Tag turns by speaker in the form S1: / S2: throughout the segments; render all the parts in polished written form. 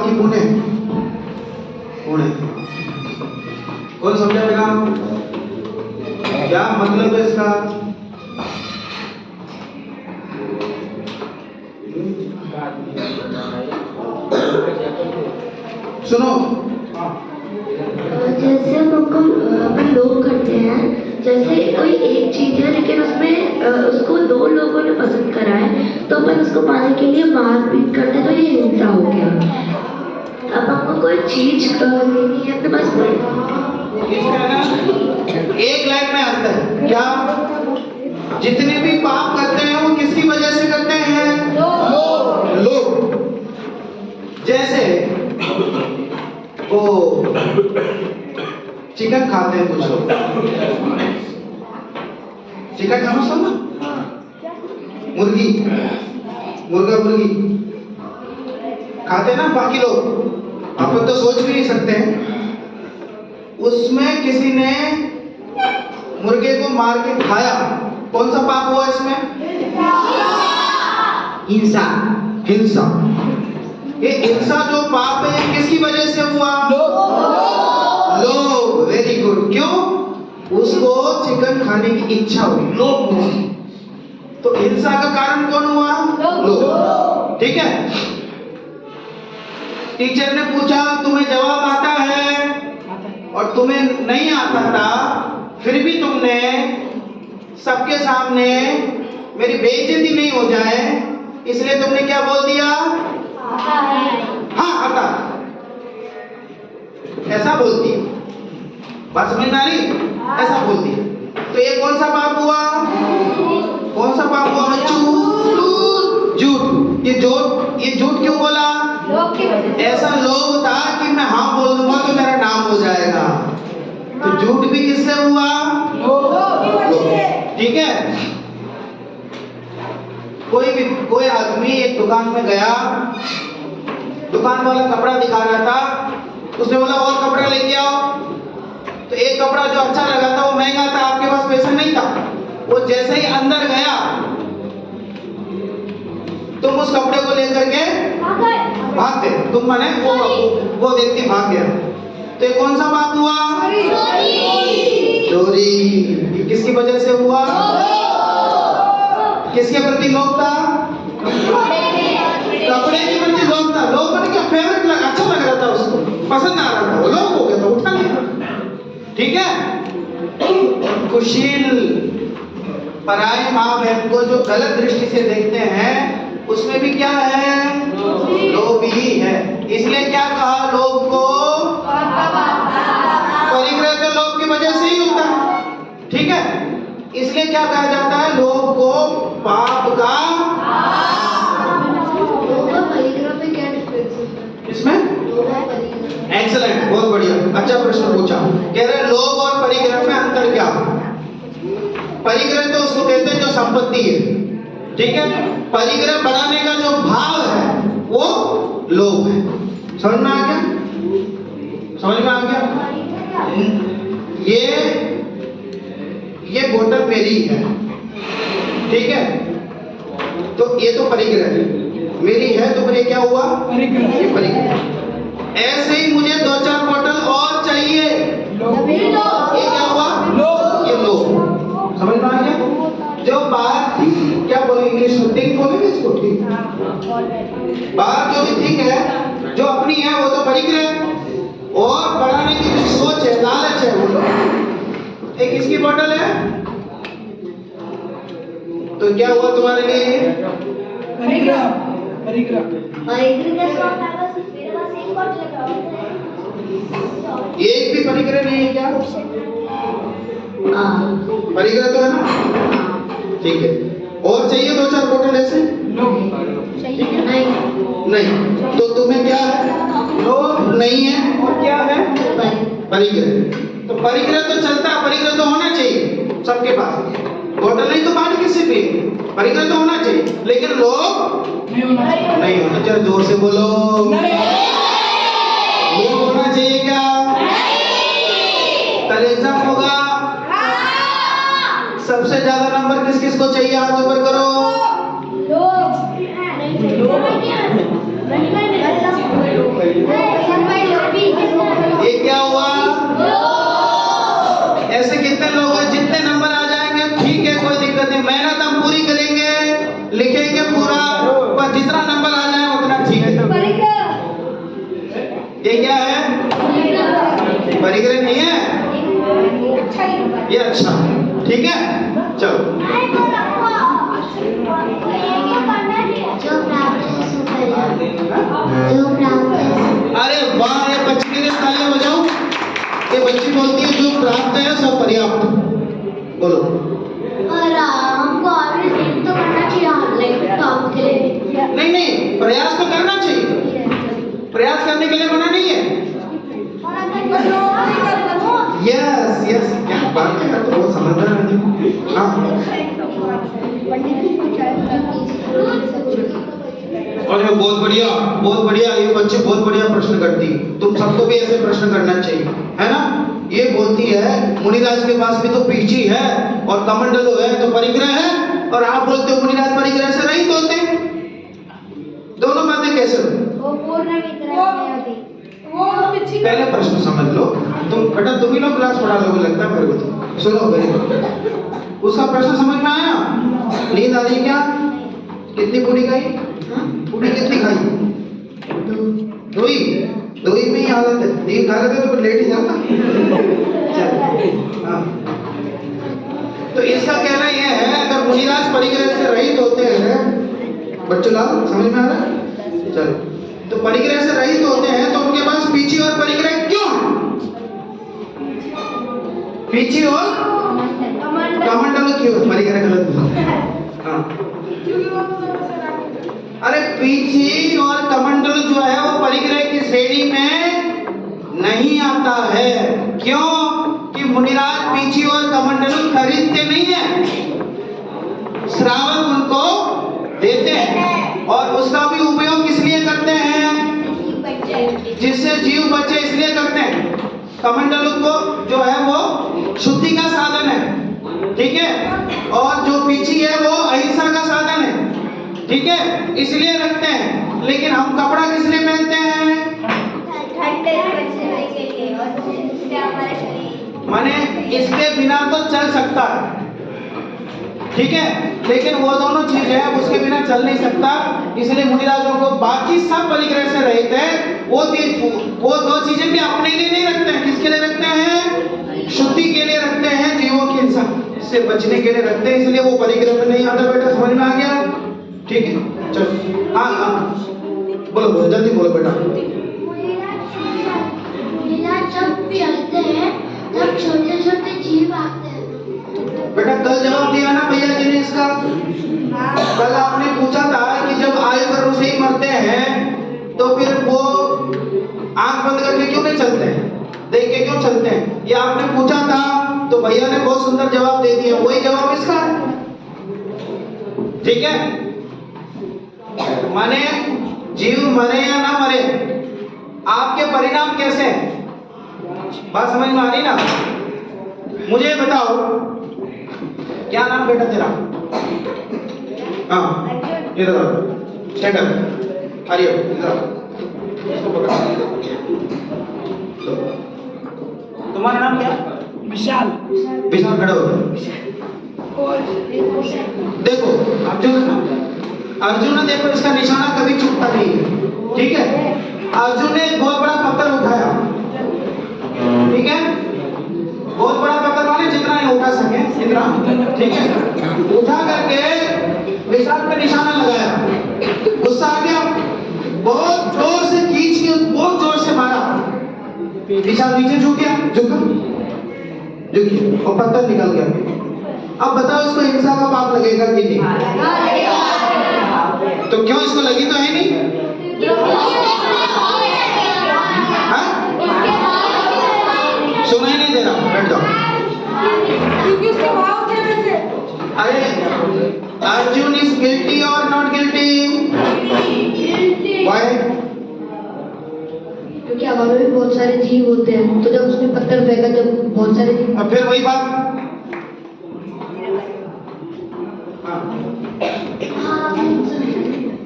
S1: की पुणे? पुणे। कौन समझाएगा? क्या मतलब है इसका? सुनो।
S2: जैसे अपन लोग करते हैं, जैसे कोई एक चीज है लेकिन उसमें उसको दो लोगों ने पसंद करा है तो अपन उसको पाने के लिए मारपीट करते तो ये हिंसा हो गया। अब हमको कोई चीज लेनी है तो बस
S1: इसका ना एक लाइन में आता है क्या? जितने भी पाप करते हैं वो किसकी वजह से करते हैं? लोग। जैसे वो चिकन खाते हैं कुछ लोग, चिकन समझते हो ना? मुर्गी, मुर्गा मुर्गी खाते हैं ना बाकी लोग, अपन तो सोच भी नहीं सकते हैं। उसमें किसी ने मुर्गे को मार के खाया, कौन सा पाप हुआ इसमें? हिंसा। हिंसा। ये हिंसा जो पाप है ये किसकी वजह से हुआ? लोग। Very good. क्यों? उसको चिकन खाने की इच्छा हुई, लोग हुआ। तो हिंसा का कारण कौन हुआ? लोग। ठीक है। टीचर ने पूछा तुम्हें जवाब आता है और तुम्हें नहीं आता था, फिर भी तुमने सबके सामने मेरी बेइज्जती नहीं हो जाए इसलिए तुमने क्या बोल दिया? हाँ आता। ऐसा बोलती है, बात समझ में आ रही? ऐसा बोलती है। तो ये कौन सा पाप हुआ? कौन सा पाप हुआ बच्चों? झूठ। ये झूठ क्यों बोला? ऐसा लोग था कि मैं हाँ बोल दूंगा तो मेरा नाम हो जाएगा। तो झूठ भी किससे हुआ? ठीक है। कोई आदमी एक दुकान में गया, दुकान वाला कपड़ा दिखा रहा था, उसने बोला और कपड़ा लेके आओ। तो एक कपड़ा जो अच्छा लगा था वो महंगा था, आपके पास पैसा नहीं था। वो जैसे ही अंदर गया तुम उस कपड़े को लेकर के भागते, तुम माने वो व्यक्ति भाग गया। तो ये कौन सा पाप हुआ? चोरी। ये किसकी वजह से हुआ? किसके प्रति लोभ था? कपड़े के प्रति लोभ था। लोभ मैंने क्या फेवरेट लगा, अच्छा लग रहा था उसको, पसंद आ रहा था, वो लोभ हो गया था, उठा लिया। ठीक है। कुशील पराई माँ बहन को जो गलत दृष्टि से देखते हैं उसमें भी क्या है? लोभ ही है। इसलिए क्या कहा? लोभ को परिग्रह तो लोभ की वजह से ही होता है। ठीक है। इसलिए क्या कहा जाता है? लोभ को पाप का।
S2: परिग्रह पे क्या डिफरेंस है
S1: इसमें? एक्सीलेंट, बहुत बढ़िया, अच्छा प्रश्न पूछा। कह रहे लोभ और परिग्रह में अंतर क्या? परिग्रह तो उसको कहते हैं जो संपत्ति है, ठीक है। परिग्रह बनाने का जो भाव है वो लोभ है। समझ में आ गया? समझ में आ गया? ये बोतल मेरी है, ठीक है। तो ये तो परिग्रह है, मेरी है तो फिर ये क्या हुआ? ये परिग्रह। ऐसे ही मुझे 2-4 बोतल और चाहिए, ये क्या हुआ? ये लोभ। समझ में आ गया? जो बात क्या बोले इंग्लिश में, थिंग बोलेंगे इसको, ठीक। बात जो भी थिंग है, जो अपनी है वो तो परिग्रह, और बढ़ाने की जो सोच है, लालच है, वो लोग। एक इसकी बोतल है तो क्या हुआ तुम्हारे लिए?
S3: परिग्रह। परिग्रह।
S1: एक भी परिग्रह नहीं है क्या? परिग्रह तो है ना? ठीक है। और चाहिए 2-4 बोतल ऐसे? ठीक है। नहीं तो तुम्हें क्या है? लोभ नहीं है। और क्या है? परिग्रह। तो परिग्रह तो चलता है, परिग्रह तो होना चाहिए सबके पास। बोतल नहीं तो पानी किसी भी, परिग्रह तो होना चाहिए, लेकिन लोभ नहीं होना चाहिए। जोर से बोलो। लोभ होना चाहिए क्या? कल एग्जाम होगा, सबसे ज्यादा नंबर किस किस को चाहिए? हाथ ऊपर करो। ये क्या है? परिग्रह नहीं है ये। अच्छा ठीक है, चलो।
S2: जो प्राप्त है सो पर्याप्त। जो प्राप्त है
S1: अरे वाह, ये बच्ची के लिए तालियां बजाओ। ये बच्ची बोलती है जो प्राप्त है सो पर्याप्त। बोलो।
S2: और हमको और भी तो करना चाहिए लाइक टॉप के लिए।
S1: नहीं नहीं, प्रयास तो करना चाहिए, प्रयास करने के लिए मना नहीं है। यस यस, क्या बात है, तो वो समझदार है। हाँ, अरे बहुत बढ़िया बहुत बढ़िया, ये बच्चे बहुत बढ़िया प्रश्न करती है। तुम सबको भी ऐसे प्रश्न करना चाहिए, है ना। ये बोलती है मुनिराज के पास भी तो पीछी है और कमंडलो है तो परिग्रह है, और आप बोलते हो मुनिराज परिग्रह से रहित होते। दोनों बातें कैसे हो? पहले प्रश्न समझ लो। तुम बेटा तुम ही लोग क्लास पढ़ा लोगे लगता है मेरे को। तो सुनो मेरे, उसका प्रश्न समझ में आया? नींद आ रही क्या? कितनी पूरी खाई? पूरी कितनी खाई? दो ही में ही हालत है। तीन खा लेते तो फिर लेट ही जाता। हाँ। तो इसका कहना यह है, अगर मुनिराज परिग्रह से रहित होते हैं, बच्चों लाओ समझ में आ रहा है? चलो, तो परिग्रह से रहित होते हैं तो उनके पास पीछी और परिग्रह क्यों है? पीछी और कमंडल क्यों? परिग्रह गलत बोला। हाँ, अरे पीछी और कमंडल जो है वो परिग्रह की श्रेणी में नहीं आता है। क्यों? कि मुनिराज पीछी और कमंडल खरीदते नहीं है, श्रावक उनको देते हैं, और उसका भी उपयोग किस लिए करते हैं? जिससे जीव बचे इसलिए करते हैं। कमंडलों को जो है वो शुद्धि का साधन है, ठीक है, और जो पीछी है वो अहिंसा का साधन है, ठीक है, इसलिए रखते हैं। लेकिन हम कपड़ा किस लिए पहनते हैं? माने इसके बिना तो चल सकता है, ठीक है, लेकिन वो दोनों चीज है उसके बिना चल नहीं सकता। इसलिए मुनिराजों को बाकी सब परिग्रह से रहित है। वो दो चीजें भी अपने लिए नहीं रखते हैं। किसके लिए रखते हैं? शुद्धि के लिए रखते हैं, जीवों की हिंसा से बचने के लिए रखते हैं, इसलिए वो परिग्रह में नहीं आता। बेटा समझ में आ गया? ठीक है, चलो। हाँ हाँ, बोलो बोलो, जल्दी बोलो बेटा।
S2: जब चलते हैं तब छोटे छोटे जीव आते हैं।
S1: बेटा कल जवाब दिया ना भैया जी ने इसका। कल आपने पूछा था कि जब आयु गर्भ से ही मरते हैं तो फिर वो आंख बंद करके क्यों नहीं चलते हैं, देख के क्यों चलते हैं, ये आपने पूछा था। तो भैया ने बहुत सुंदर जवाब दे दिया, वही जवाब इसका है, ठीक है। माने जीव मरे या ना मरे, आपके परिणाम कैसे हैं? बात समझ में आ रही ना? मुझे बताओ, क्या नाम बेटा तेरा? हाँ, इधर आओ, स्टैंड अप, आइए इधर आओ, इसको पकड़ो। तुम्हारा नाम क्या?
S3: विशाल।
S1: विशाल, खड़े हो। देखो अर्जुन ने देखो इसका निशाना कभी चूकता नहीं है, ठीक है। अर्जुन ने एक बहुत बड़ा पत्थर उठाया, ठीक है, बहुत बड़ा पत्थर वाले जितना ही उठा सके इतना, ठीक है, उठा करके विशाल पे निशाना लगाया। गुस्सा आ गया, बहुत जोर से खींच के बहुत जोर से मारा। विशाल नीचे झुक गया, झुका और पत्थर निकल गया। अब बताओ इसको हिंसा का पाप लगेगा कि नहीं? तो क्यों इसको लगी तो है नहीं? हाँ? सुनाई नहीं दे रहा, बैठ जाओ। अरे अर्जुन इज गिल्टी और नॉट गिल्टी? व्हाई?
S2: क्योंकि हवा में भी बहुत सारे जीव होते हैं, तो जब उसने पत्थर फेंका जब बहुत सारे जीव।
S1: अब फिर वही बात,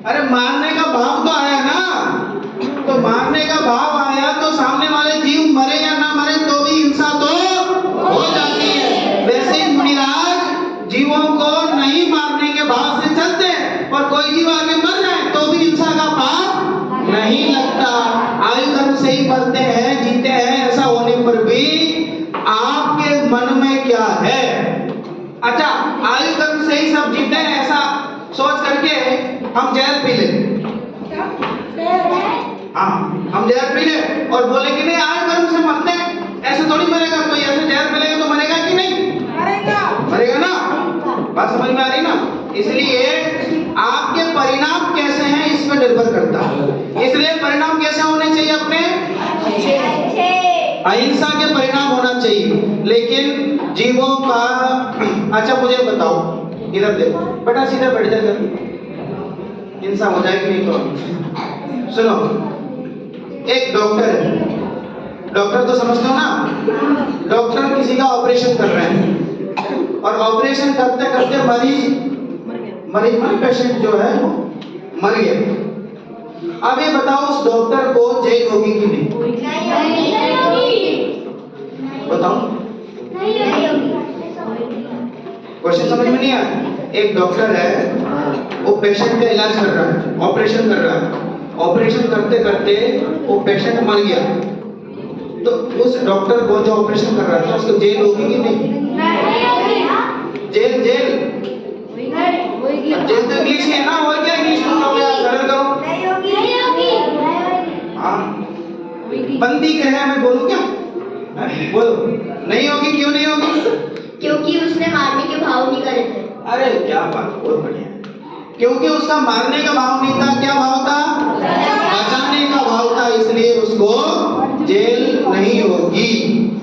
S1: अरे मारने का भाव तो आया ना, तो मारने का भाव आया तो सामने वाले जीव मरे या ना मरे तो भी हिंसा तो हो जाती है। वैसे ही मुनिराज जीवों को नहीं मारने के भाव से चलते हैं, और कोई जीव आगे मर जाए तो भी हिंसा का पाप नहीं लगता। आयु धर्म से ही मरते हैं, जीते हैं, ऐसा होने पर भी आपके मन में क्या है? अच्छा, आयु कर्म से ही सब जीते हैं ऐसा सोच करके हम जहर पी लें। हाँ, हम जहर पी लें और बोले कि नहीं आयु कर्म से मरते हैं, ऐसे थोड़ी मरेगा कोई, ऐसे जहर मिलेगा तो मरेगा कि नहीं? मरेगा ना। बात समझ में आ रही ना? इसलिए आपके परिणाम कैसे हैं इस पर निर्भर करता है। इसलिए परिणाम कैसे होने चाहिए? अपने अहिंसा के परिणाम होना चाहिए। लेकिन जीवों का अच्छा मुझे बताओ, इधर देखो बेटा, सीधा बैठ जा, हिंसा हो जाएगी नहीं तो। सुनो, एक डॉक्टर है, डॉक्टर तो समझते हो ना, डॉक्टर किसी का ऑपरेशन कर रहे हैं और ऑपरेशन करते करते मरीज पेशेंट जो है वो मर गया। अब ये बताओ उस डॉक्टर को जेल होगी कि नहीं? बताओ, क्वेश्चन समझ में नहीं आया? एक डॉक्टर है, वो पेशेंट का इलाज कर रहा है, ऑपरेशन कर रहा है, ऑपरेशन करते करते वो पेशेंट मर गया, तो उस डॉक्टर को जो ऑपरेशन कर रहा था उसको जेल होगी कि नहीं? जेल जेल जेल तो इंग्लिश है ना, और क्या इंग्लिश तुम लोग यार सरल करो। हाँ, बंदी गृह में बोलूं क्या? बोलो, नहीं होगी। क्यों नहीं होगी?
S2: क्योंकि उसने मारने के भाव नहीं करे थे।
S1: अरे क्या बात, बहुत बढ़िया। क्योंकि उसका मारने का भाव नहीं था, क्या भाव था? बचाने का भाव था, इसलिए उसको जेल नहीं होगी।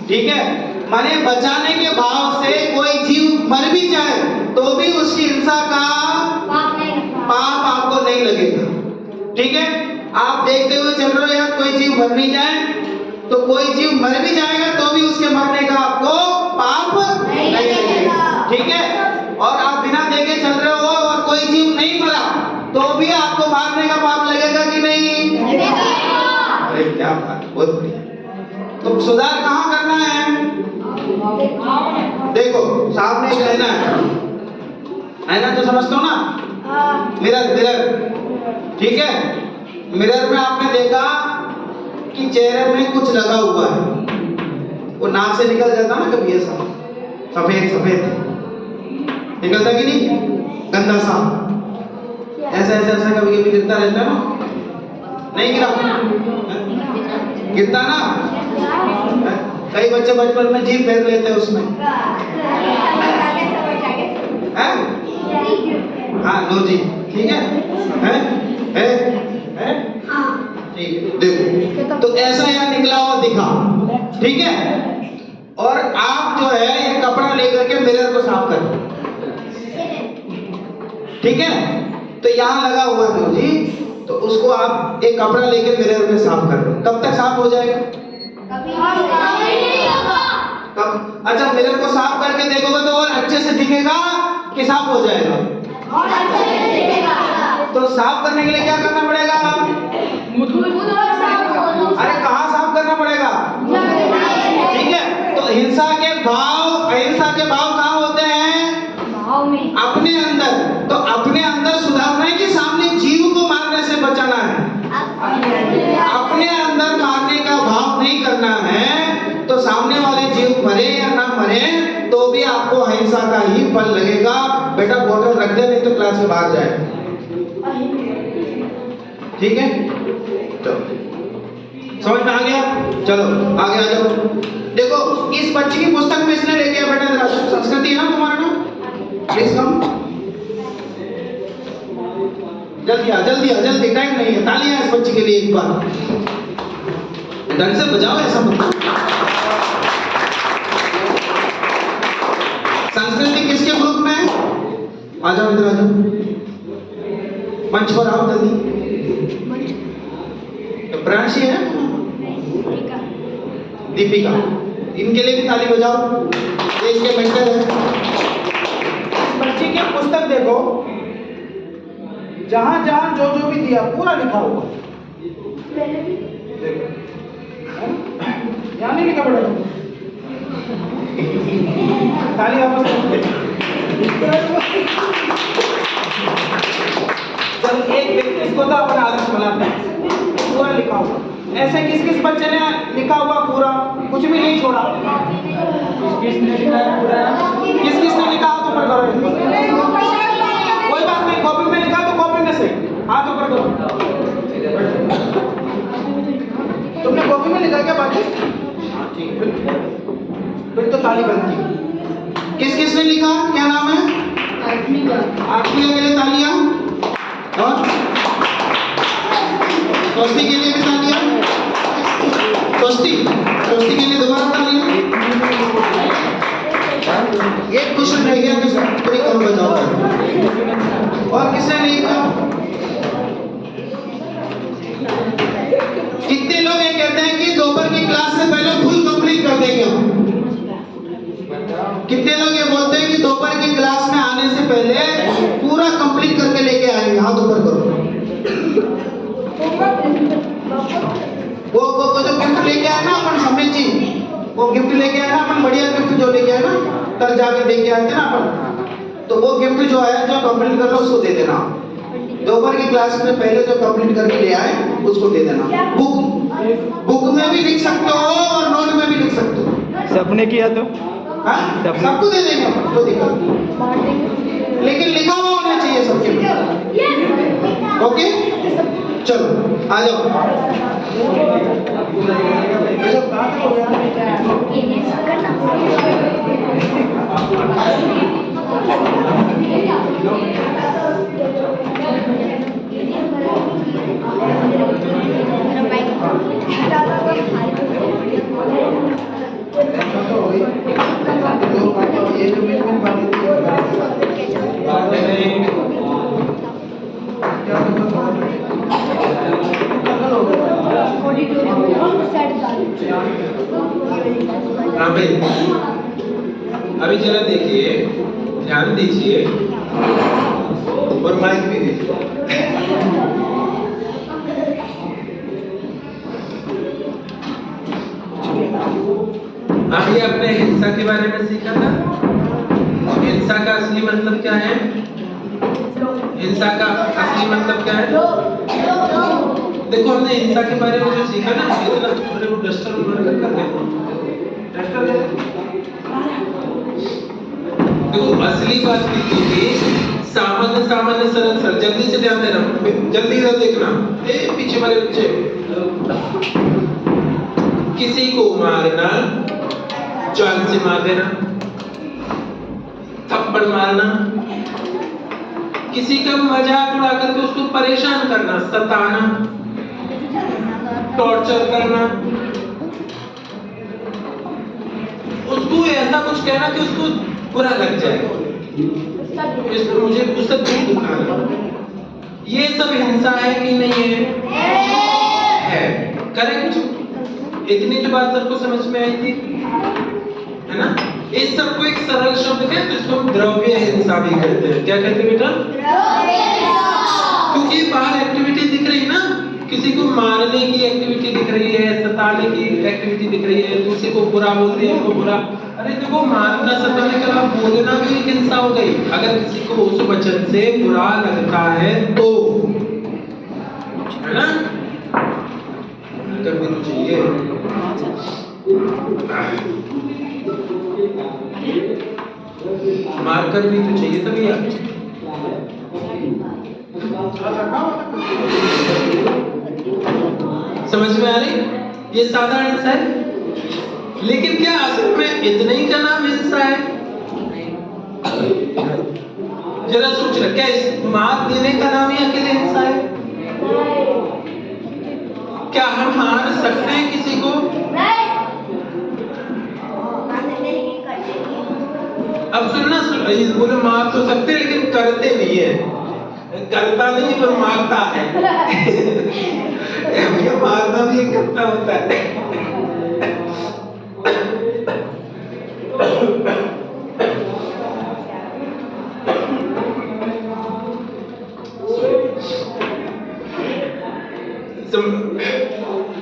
S1: ठीक है, माने बचाने के भाव से कोई जीव मर भी जाए तो भी उसकी हिंसा का पाप आपको नहीं लगेगा। ठीक है, आप देखते हुए चल रहे हो यार, कोई जीव मर नहीं जाए, तो कोई जीव मर भी जाएगा तो भी उसके मरने का आपको पाप नहीं लगेगा। ठीक है, और आप बिना देखे चल रहे हो और कोई जीव नहीं मरा तो भी आपको मारने का पाप लगेगा कि नहीं? अरे क्या बात, बहुत बढ़िया। तो सुधार कहाँ करना है? देखो सामने एक आईना है, आईना तो समझते हो ना? मिरर मिरर, ठीक है। मिरर में आपने देखा कि चेहरे में कुछ लगा हुआ है, वो नाक से निकल जाता ना कभी, ऐसा सफेद सफेद निकलता कि नहीं, गंदा सा ऐसा ऐसा ऐसा कभी कभी गिरता रहता है ना? नहीं गिरा? गिरता ना? कई बच्चे बचपन में जीभ फेर लेते हैं उसमें। हाँ लो जी, ठीक है, है? ठीक है, देखो तो ऐसा यहाँ निकला हुआ दिखा, ठीक है। और आप जो है ये कपड़ा लेकर के मिरर को साफ करो, ठीक है। तो यहाँ लगा हुआ है जी, तो उसको आप एक कपड़ा लेकर मिरर में साफ कर लो। कब तक साफ हो जाएगा? कब? अच्छा, मिरर को साफ करके देखोगे तो और अच्छे से दिखेगा कि साफ हो जाएगा? तो साफ करने के लिए क्या करना पड़ेगा? अरे कहाँ साफ करना पड़ेगा? ठीक है, तो हिंसा के भाव, अहिंसा के भाव कहाँ होते हैं? अपने अंदर। तो अपने अंदर सुधारना है कि सामने जीव को मारने से बचाना है? अपने अंदर मारने का भाव नहीं करना है, तो सामने वाले जीव मरे या ना मरे तो भी आपको अहिंसा का ही फल लगेगा। बेटा बोतल रख दे, नहीं तो क्लास से बाहर जाए, ठीक है। चलो समझ में आ गया? चलो आगे आ जाओ। देखो इस बच्ची की पुस्तक में इसने लेके आया, बेटा जरा संस्कृति है ना तुम्हारा नाम, प्लीज कम, जल्दी आ जल्दी आ जल्दी, टाइम नहीं है। तालियां इस बच्ची के लिए एक बार, ढंग से बजाओ, ऐसा मत। संस्कृति किसके ग्रुप में है? आ जाओ इधर, आ जाओ मंच पर आओ जल्दी। तो प्रांशी है, दीपिका, इनके लिए भी ताली बजाओ, ये इनके मेंटर है। इस बच्ची की पुस्तक देखो, जहां जहां जो जो भी दिया पूरा लिखा हुआ, देखो यहाँ नहीं लिखा पड़ा, ताली वापस चल। एक व्यक्ति इसको तो अपना आदर्श बनाता है, पूरा लिखा हुआ ऐसे किस किस बच्चे ने लिखा हुआ पूरा, कुछ भी नहीं छोड़ा?
S3: किसने लिखा है पूरा?
S1: किस किस ने लिखा? हाथ ऊपर करो। कोई बात नहीं, कॉपी में लिखा तो कॉपी में से हाथ ऊपर करो। तुमने कॉपी में लिखा क्या बाकी? हाँ ठीक है, फिर तो ताली बनती। किस किस ने लिखा? क्या नाम है? आठवीं के लिए तालियां, और दोस्ती के लिए भी तालियां, दोस्ती के लिए दोबारा तालियां। एक क्वेश्चन रह गया कि पूरी कम बताओ। और किसने नहीं कहा? कितने लोग ये कहते हैं कि दोपहर की क्लास से पहले फुल कंप्लीट कर देंगे हम? कितने लोग ये बोलते हैं कि दोपहर की क्लास में आने से पहले पूरा कंप्लीट करके लेके आएंगे? हाथ ऊपर करो। वो जो गिफ्ट लेके आए ना अपन, समीर जी, वो गिफ्ट लेके आए ना अपन, बढ़िया गिफ्ट जो लेके आए ना, कल जाकर लेके आए थे ना अपन, तो वो गिफ्ट जो है, जो कंप्लीट कर लो उसको दे देना। दोपहर की क्लास में पहले जो कंप्लीट करके ले आए उसको दे देना। बुक में भी लिख सकते हो और नोट में भी लिख सकते हो।
S3: सबने किया तो
S1: सबको दे देंगे अपन, कोई दिक्कत नहीं, लेकिन लिखा हुआ होना चाहिए सबके। ओके, चलो आ जाओ।
S4: हाँ भाई, अभी जरा देखिए, ध्यान दीजिए और माइक भी दीजिए। अभी आपने हिंसा के बारे में सीखा था। हिंसा का असली मतलब क्या है? हिंसा का असली मतलब क्या है? देखो, हमने हिंसा के बारे में जो सीखा ना, इतना थोड़े वो डस्टर उधर कर दे। डस्टर देखो, असली बात की सामान्य सरल सर, जल्दी से ध्यान देना, जल्दी से देखना। पीछे वाले बच्चे, किसी को मारना, जान से मार देना, थप्पड़ मारना, किसी का मजाक उड़ा करके उसको परेशान करना, सताना, टॉर्चर करना, उसको ऐसा कुछ कहना कि उसको बुरा लग जाए, इसको मुझे उससे दूर दुखाना, ये सब हिंसा है कि नहीं है? करेक्ट? इतनी तो बात सबको समझ में आई थी, है ना? इस सबको एक सरल शब्द है जिसको हम द्रव्य हिंसा भी कहते हैं। क्या कहते हैं बेटा? क्योंकि बाहर एक्टिविटी दिख रही ना, किसी को मारने की एक्टिविटी दिख रही है, सताने की एक्टिविटी दिख रही है, किसी को बुरा बोल दिया, उनको बुरा। अरे देखो, मारना सताने के अलावा बोलना भी एक हिंसा हो गई। अगर किसी को उस वचन से बुरा लगता है तो, है ना? कर भी तो चाहिए। मारकर भी तो चाहिए तभी यार। समझ में आ रही? ये साधारण हिंसा है, लेकिन क्या असल में इतने ही का नाम हिंसा है? जरा सोच रहे, क्या इस मार देने का नाम ही अकेले हिंसा है? क्या हम मार सकते हैं किसी को? अब सुनना, बोले मार तो सकते हैं लेकिन करते नहीं है। करता नहीं पर मारता है। मारना भी एक करता होता है।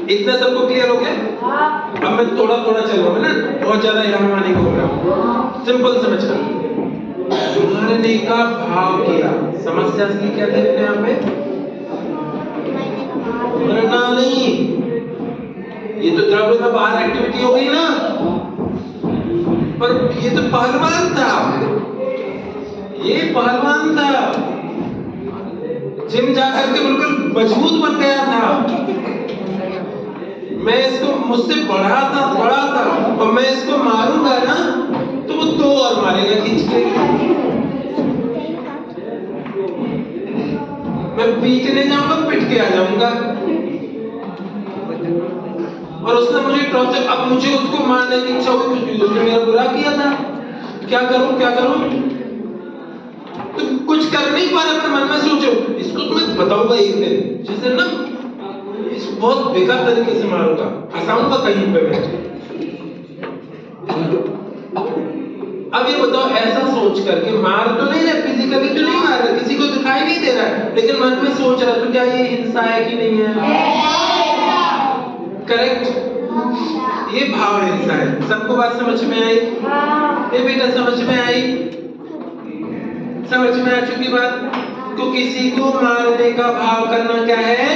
S4: इतना सबको क्लियर हो गया? अब मैं थोड़ा थोड़ा चल रहा हूँ ना, बहुत ज्यादा यहाँ वहाँ नहीं घूम रहा। सिंपल समझना, मारने का भाव किया। समस्या असली क्या थे यहाँ पे? मरना नहीं, ये तो द्रव्य का बाहर एक्टिविटी हो गई ना, पर ये तो पहलवान था, ये पहलवान था, जिम जाकर के बिल्कुल मजबूत बन गया था। मैं इसको मुझसे बड़ा था और मैं इसको मारूंगा ना तो वो 2 और मारेगा खींच के। मैं पीटने जाऊंगा, पिट के आ जाऊंगा। और उसने मुझे टॉर्चर, अब मुझे उसको मारने की इच्छा हुई क्योंकि उसने मेरा बुरा किया था। क्या करूं? तुम कुछ कर नहीं पा रहे, अपने मन में सोचो, इसको तुम्हें बताऊंगा एक दिन, जैसे ना इसको बहुत बेकार तरीके से मारूंगा, फंसाऊंगा कहीं पे मैं। अब ये बताओ, ऐसा सोच करके मार तो नहीं रहा, फिजिकली तो नहीं मार रहा, किसी को दिखाई नहीं दे रहा है, लेकिन मन में सोच रहा, तो क्या ये हिंसा है कि नहीं है? करेक्ट? ये भाव हिंसा है। सबको बात समझ में आई? ये बेटा समझ में आई? समझ में आ चुकी बात? तो किसी को मारने का भाव करना क्या है?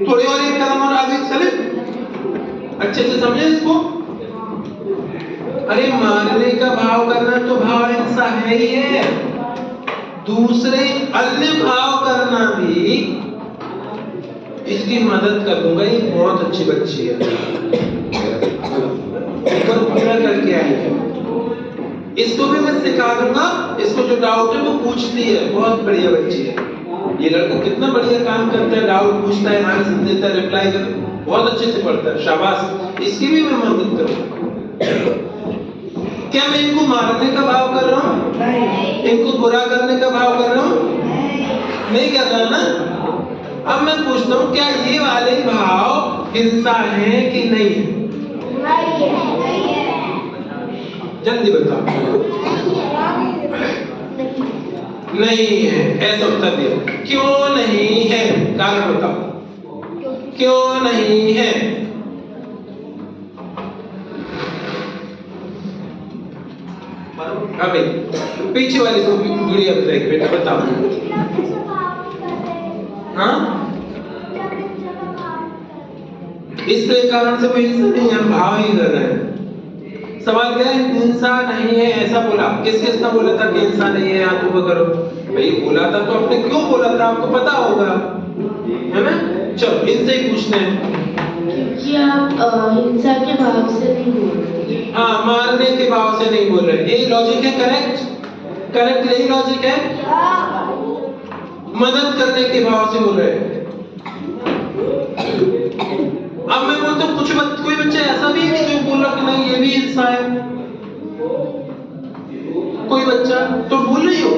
S4: थोड़ी और एक कदम और आगे चले, अच्छे से समझे इसको। अरे मारने का भाव करना तो भाव हिंसा है ही है, दूसरे अन्य भाव करना भी। इसकी मदद कर दूंगा, ये बहुत अच्छी बच्ची है, एक और पूरा करके आई है, इसको भी मैं सिखा दूंगा। इसको जो डाउट है वो पूछती है, बहुत बढ़िया बच्ची है। ये लड़का कितना बढ़िया काम करता है, डाउट पूछता है, आंसर देता है, रिप्लाई करता है, बहुत अच्छे से पढ़ता है, शाबाश। इसकी भी मैं मदद करूंगा। क्या मैं इनको मारने का भाव कर रहा हूँ? नहीं। इनको बुरा करने का भाव कर रहा हूँ? नहीं कर रहा ना। अब मैं पूछता हूँ, क्या ये वाले भाव हिंसा है कि नहीं है? जल्दी बताओ। नहीं है, ऐसा उत्तर दिया। क्यों नहीं है? कारण बताओ, क्यों नहीं है? अबे पीछे वाली को गुड़िया बताएगी, बेटा बताओ। हाँ, इसके कारण से कोई हिंसा नहीं, हम भाव ही कर रहे हैं। सवाल क्या है? हिंसा नहीं है ऐसा बोला, किसने बोला था कि हिंसा नहीं है? आप वो करो भाई, बोला था तो आपने क्यों बोला था, आपको पता होगा, है ना? चलो इनसे ही पूछते हैं
S2: कि आप हिंसा के भाव से नहीं बोल रहे।
S4: हाँ, मारने के भाव से नहीं बोल रहे, यही लॉजिक है। करेक्ट, यही लॉजिक है। मदद करने के भाव से बोल रहे हैं। अब मैं बोलता हूँ कोई बच्चा ऐसा भी है जो बोल रहा कि नहीं ये भी हिंसा है, कोई बच्चा तो बोल रही हो,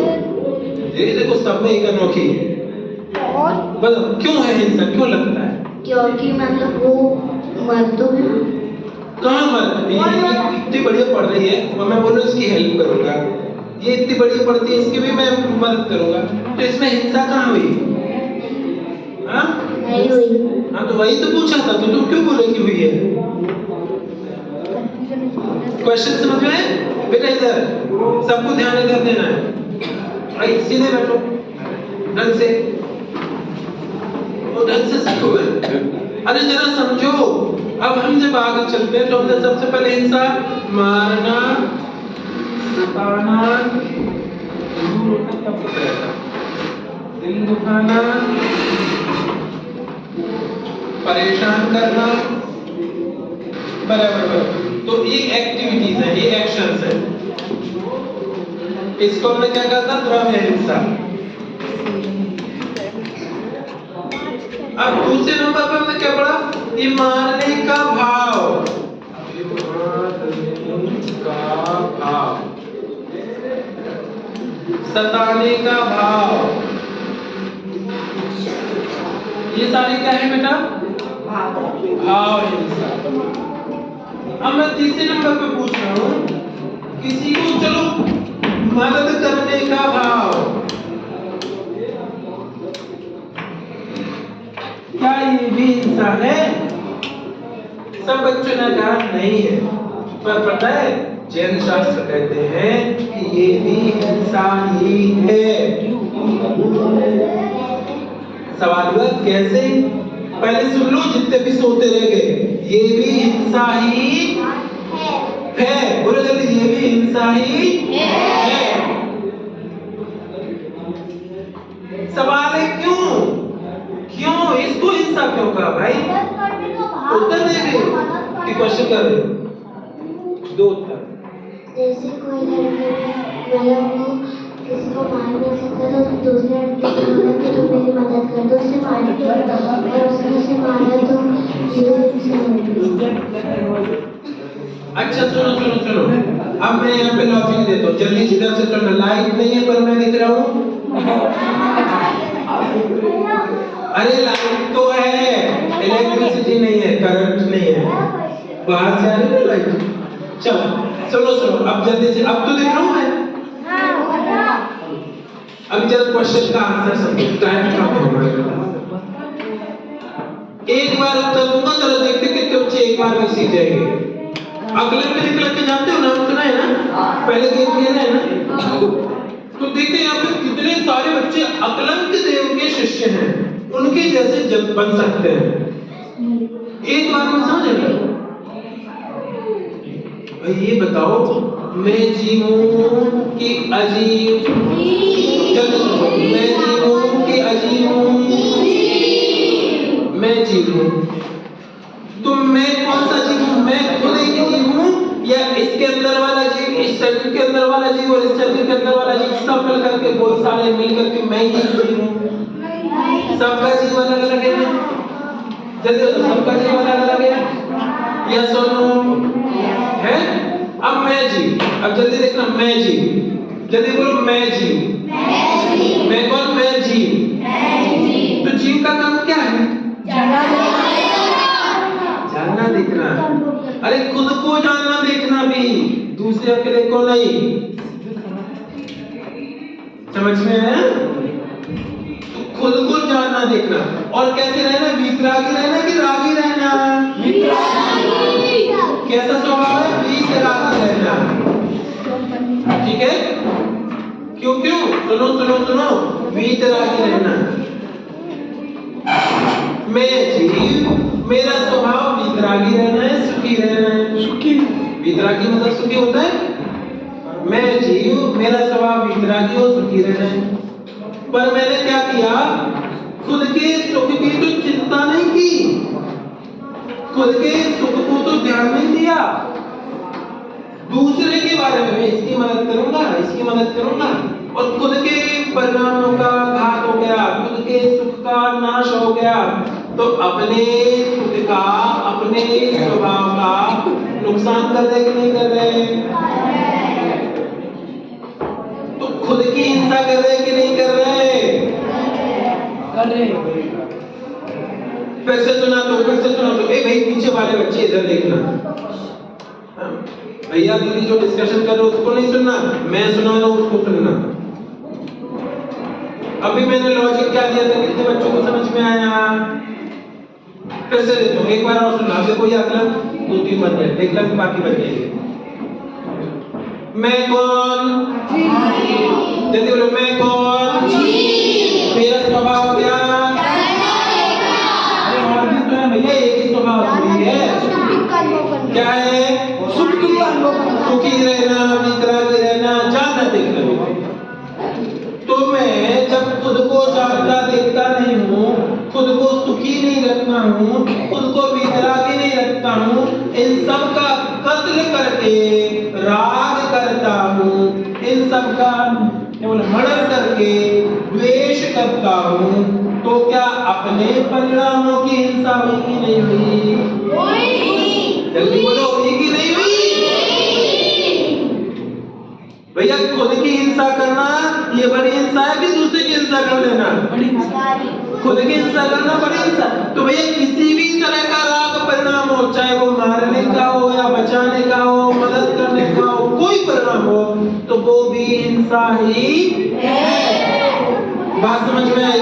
S4: ये देखो सब में एक अनोखी। बताओ क्यों है हिंसा, क्यों लगता है?
S2: क्योंकि मतलब वो मर तो है।
S4: कहाँ मर? इतनी बढ़िया पढ़ रही है और मैं बोल रहा हूँ इसकी हेल्प करूंगा, ये इतनी बढ़िया पढ़ती है, इसकी भी मैं मदद करूंगा, तो इसमें हिंसा कहाँ हुई? हाँ
S2: नहीं हुई।
S4: हाँ, तो वही तो पूछा था, तो तुम क्यों बोले कि हुई है? क्वेश्चन समझ में आए? बेटा इधर सबको ध्यान इधर देना है, भाई सीधे बैठो, ढंग से, वो ढंग से सीखो। अरे जरा समझो। अब हम जब आगे चलते हैं तो हमने सबसे पहले हिंसा, मारना, सताना, दिल दुखाना, परेशान करना, बराबर। तो ये एक्टिविटीज है, ये एक्शंस है, इसको हमने क्या कहा था? द्रव्य हिंसा। अब दूसरे नंबर पर हमने क्या पढ़ा? ये मारने का भाव, सताने का भाव, ये सारी क्या है बेटा? भाव हिंसा। अब मैं तीसरे नंबर पे पूछ रहा हूँ, किसी को चलो मदद करने का भाव, क्या ये भी हिंसा है? सब बच्चों ने कहा नहीं है, पर पता है जैन शास्त्र कहते हैं कि ये भी हिंसा ही है। सवाल हुआ कैसे? पहले सुन लो, जितने भी सोते रह गए, ये भी हिंसा ही है। बोलो जल्दी, ये भी हिंसा ही है। सवाल है क्यों इसको हिंसा क्यों कहा भाई? उत्तर दे दे कि क्वेश्चन कर रहे हो। दो उत्तर।
S2: जैसे कोई लड़के मतलब वो किसी को मार नहीं सकता तो दूसरे लड़के को बोला कि तुम मेरी मदद कर दो, उससे मार दिया और उसने उसे मारा तो ये हिंसा होगी।
S4: अच्छा सुनो, अब मैं यहाँ पे लॉजिक देता हूँ, जल्दी इधर से करना। लाइट नहीं है पर मैं दिख रहा हूँ। अरे लाइट तो है, इलेक्ट्रिसिटी नहीं है, करंट नहीं है, बाहर से आ रही है लाइट। चलो सुनो, अब जल्दी से, अब तो देख रहा हूँ मैं। अब जरा क्वेश्चन का आंसर समझो, टाइम कम हो गया। एक बार उत्तर दूंगा, जरा देखते कितने बच्चे एक बार में सीख जाएंगे। अकलन पे निकल के जानते हो, नाम सुना है ना? पहले गेम खेला है ना? तो देखते हैं यहाँ पे कितने सारे बच्चे अकलंक देव के शिष्य हैं, उनके जैसे जब बन सकते हैं। एक बार में समझ आए? भाई ये बताओ, मैं जीव हूं कि अजीब? जल्दी सुनो, मैं जीव हूं कि अजीब हूं? मैं जीव हूं। तो मैं कौन सा जीव हूं? मैं खुद एक जीव हूं या इसके अंदर वाला जीव, इस शरीर के अंदर वाला जीव और इस शरीर के अंदर वाला जीव सब मिल करके, बहुत सारे मिल करके मैं ही जीव हूं? सबका जीव अलग अलग है। जल्दी बताओ, सबका जीव अलग अलग है या सुनो है? अब मैं जीव, अब जल्दी देखना, मैं जीव, जल्दी बोलो, मैं जीव। मैं कौन? मैं जीव। तो जीव का काम क्या है? जानना देखना। अरे खुद को जानना देखना भी, दूसरे अकेले को नहीं। समझ में है? तो खुद को जानना देखना। और कैसे रहना? वीतरागी रहना कि रागी रहना? कैसा स्वभाव है? वीतरागी रहना। ठीक है? क्यों? सुनो, वीतरागी रहना। मैं जीव, मेरा स्वभाव वीतरागी रहना है, सुखी रहना है। सुखी, वीतरागी मतलब सुखी होता है। मैं जीव, मेरा स्वभाव वीतरागी और सुखी रहना है। पर मैंने क्या किया? खुद के सुख की तो चिंता नहीं की, खुद के सुख को तो ध्यान नहीं दिया। दूसरे के बारे में, मैं इसकी मदद करूंगा, इसकी मदद करूंगा, और खुद के परिणामों का घात हो गया, खुद के सुख का नाश हो गया। तो अपने सुख का, अपने स्वभाव का नुकसान कर रहे कि नहीं कर रहे? तो खुद की हिंसा कर रहे कि नहीं कर रहे?
S3: कर रहे।
S4: फिर से सुना तो ए भाई पीछे वाले बच्चे इधर देखना। भैया दीदी जो डिस्कशन कर रहे हो उसको नहीं सुनना, मैं सुना रहा हूं उसको सुनना। अभी मैंने लॉजिक क्या दिया था, कितने बच्चों को समझ में आया? फिर से देता हूं, एक बार और सुनना। देखो ये अगला 2-3 बन गए, एक लग बाकी बच जाएंगे। मैं कौन? जल्दी बोलो, मैं कौन? मेरा स्वभाव क्या? अरे और भी तो है भैया, एक ही स्वभाव थोड़ी है। क्या है? सुखी रहना, वीतरागी रहना, जानना देखना। तो मैं जब खुद को जानता देखता नहीं हूँ, खुद को सुखी नहीं रखता हूँ, खुद को वीतरागी नहीं रखता हूँ, इन सब का कत्ल करके राग करता हूँ, इन सब का मर्डर करके द्वेष करता हूँ, तो क्या अपने परिणामों की हिंसा हुई कि नहीं हुई? जल्दी बोलो, हुई कि नहीं हुई? भैया खुद की हिंसा करना ये बड़ी हिंसा है कि दूसरे की हिंसा कर लेना? खुद की हिंसा करना बड़ी हिंसा। तो भैया किसी भी तरह का राग परिणाम हो, चाहे वो मारने का हो या बचाने का हो, मदद करने का हो, कोई परिणाम हो, तो वो भी हिंसा ही है। बात समझ में आई?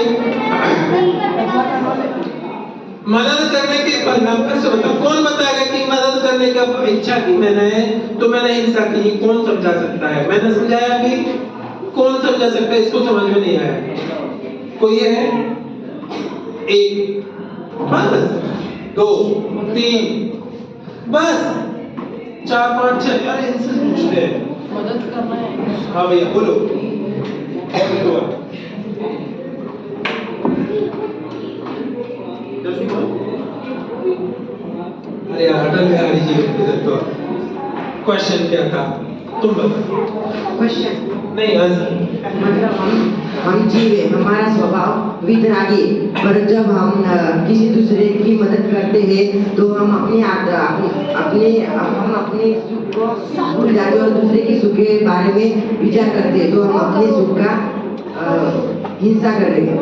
S4: मदद करने के परिणाम पर से बताओ, कौन बताएगा कि मदद करने का इच्छा की मैंने तो मैंने हिंसा की? कौन समझा सकता है? मैंने समझाया कि कौन समझा सकता है? इसको समझ में नहीं आया? कोई है? एक बस 2 3 बस 4 5 6 यार इनसे पूछते हैं।
S3: मदद करना है।
S4: हाँ भैया बोलो। अरे यार अटल बिहारी जी तो क्वेश्चन क्या था तुम बताओ।
S5: क्वेश्चन
S4: नहीं आंसर।
S5: मतलब हम जीवे, हमारा स्वभाव वितरागी, पर जब हम किसी दूसरे की मदद करते हैं तो हम अपने सुख को भूल जाते हैं और दूसरे के सुख के बारे में विचार करते हैं, तो हम अपने सुख का हिंसा कर रहे हैं।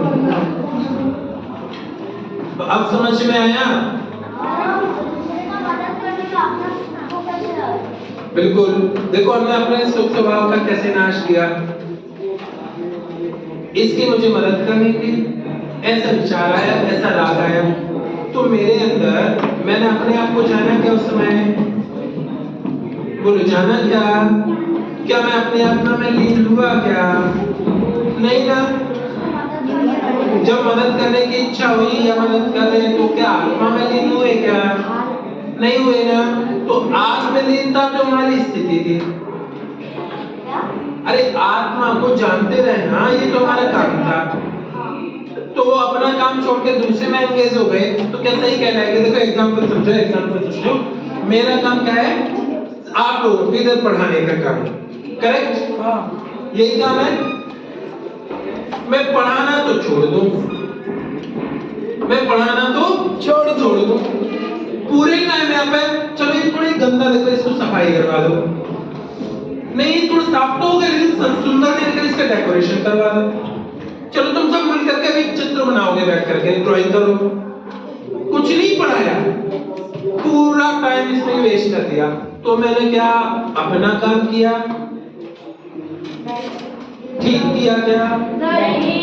S4: अब समझ में आया? बिल्कुल। देखो हमने अपने सुख स्वभाव का कैसे नाश किया। इसकी मुझे मदद करनी थी, ऐसा विचार आया, ऐसा राग आया, तो मेरे अंदर मैंने अपने आप को जाना क्या उस समय? बोलो जाना क्या? क्या मैं अपने आप में लीन हुआ क्या? नहीं ना। जब मदद करने की इच्छा हुई या मदद कर रहे तो क्या आत्मा में लीन हुए क्या? नहीं हुए ना। तो आत्मलीनता तो हमारी स्थिति थी। अरे आत्मा को जानते रहना ये तो हमारा काम था। तो वो अपना काम छोड़ के दूसरे में एंगेज हो गए तो क्या सही कहना है कि देखो एग्जांपल समझो। मेरा काम क्या है? आप लोगों को इधर पढ़ाने का काम, करेक्ट?
S3: हाँ।
S4: यही काम है। मैं पढ़ाना तो छोड़ दूं, मैं पढ़ाना तो छोड़ दूं। पूरे टाइम यहाँ पे चलो ये थोड़ी गंदा लग रहा है, इसको सफाई करवा दो। नहीं थोड़ा साफ तो हो गया लेकिन सुंदर नहीं लग इसका डेकोरेशन करवा दो। चलो तुम सब मिल करके भी चित्र बनाओगे, बैठ करके ड्राइंग करो। कुछ नहीं पढ़ाया, पूरा टाइम इसमें वेस्ट कर दिया। तो मैंने क्या अपना काम किया? ठीक किया क्या?
S2: नहीं।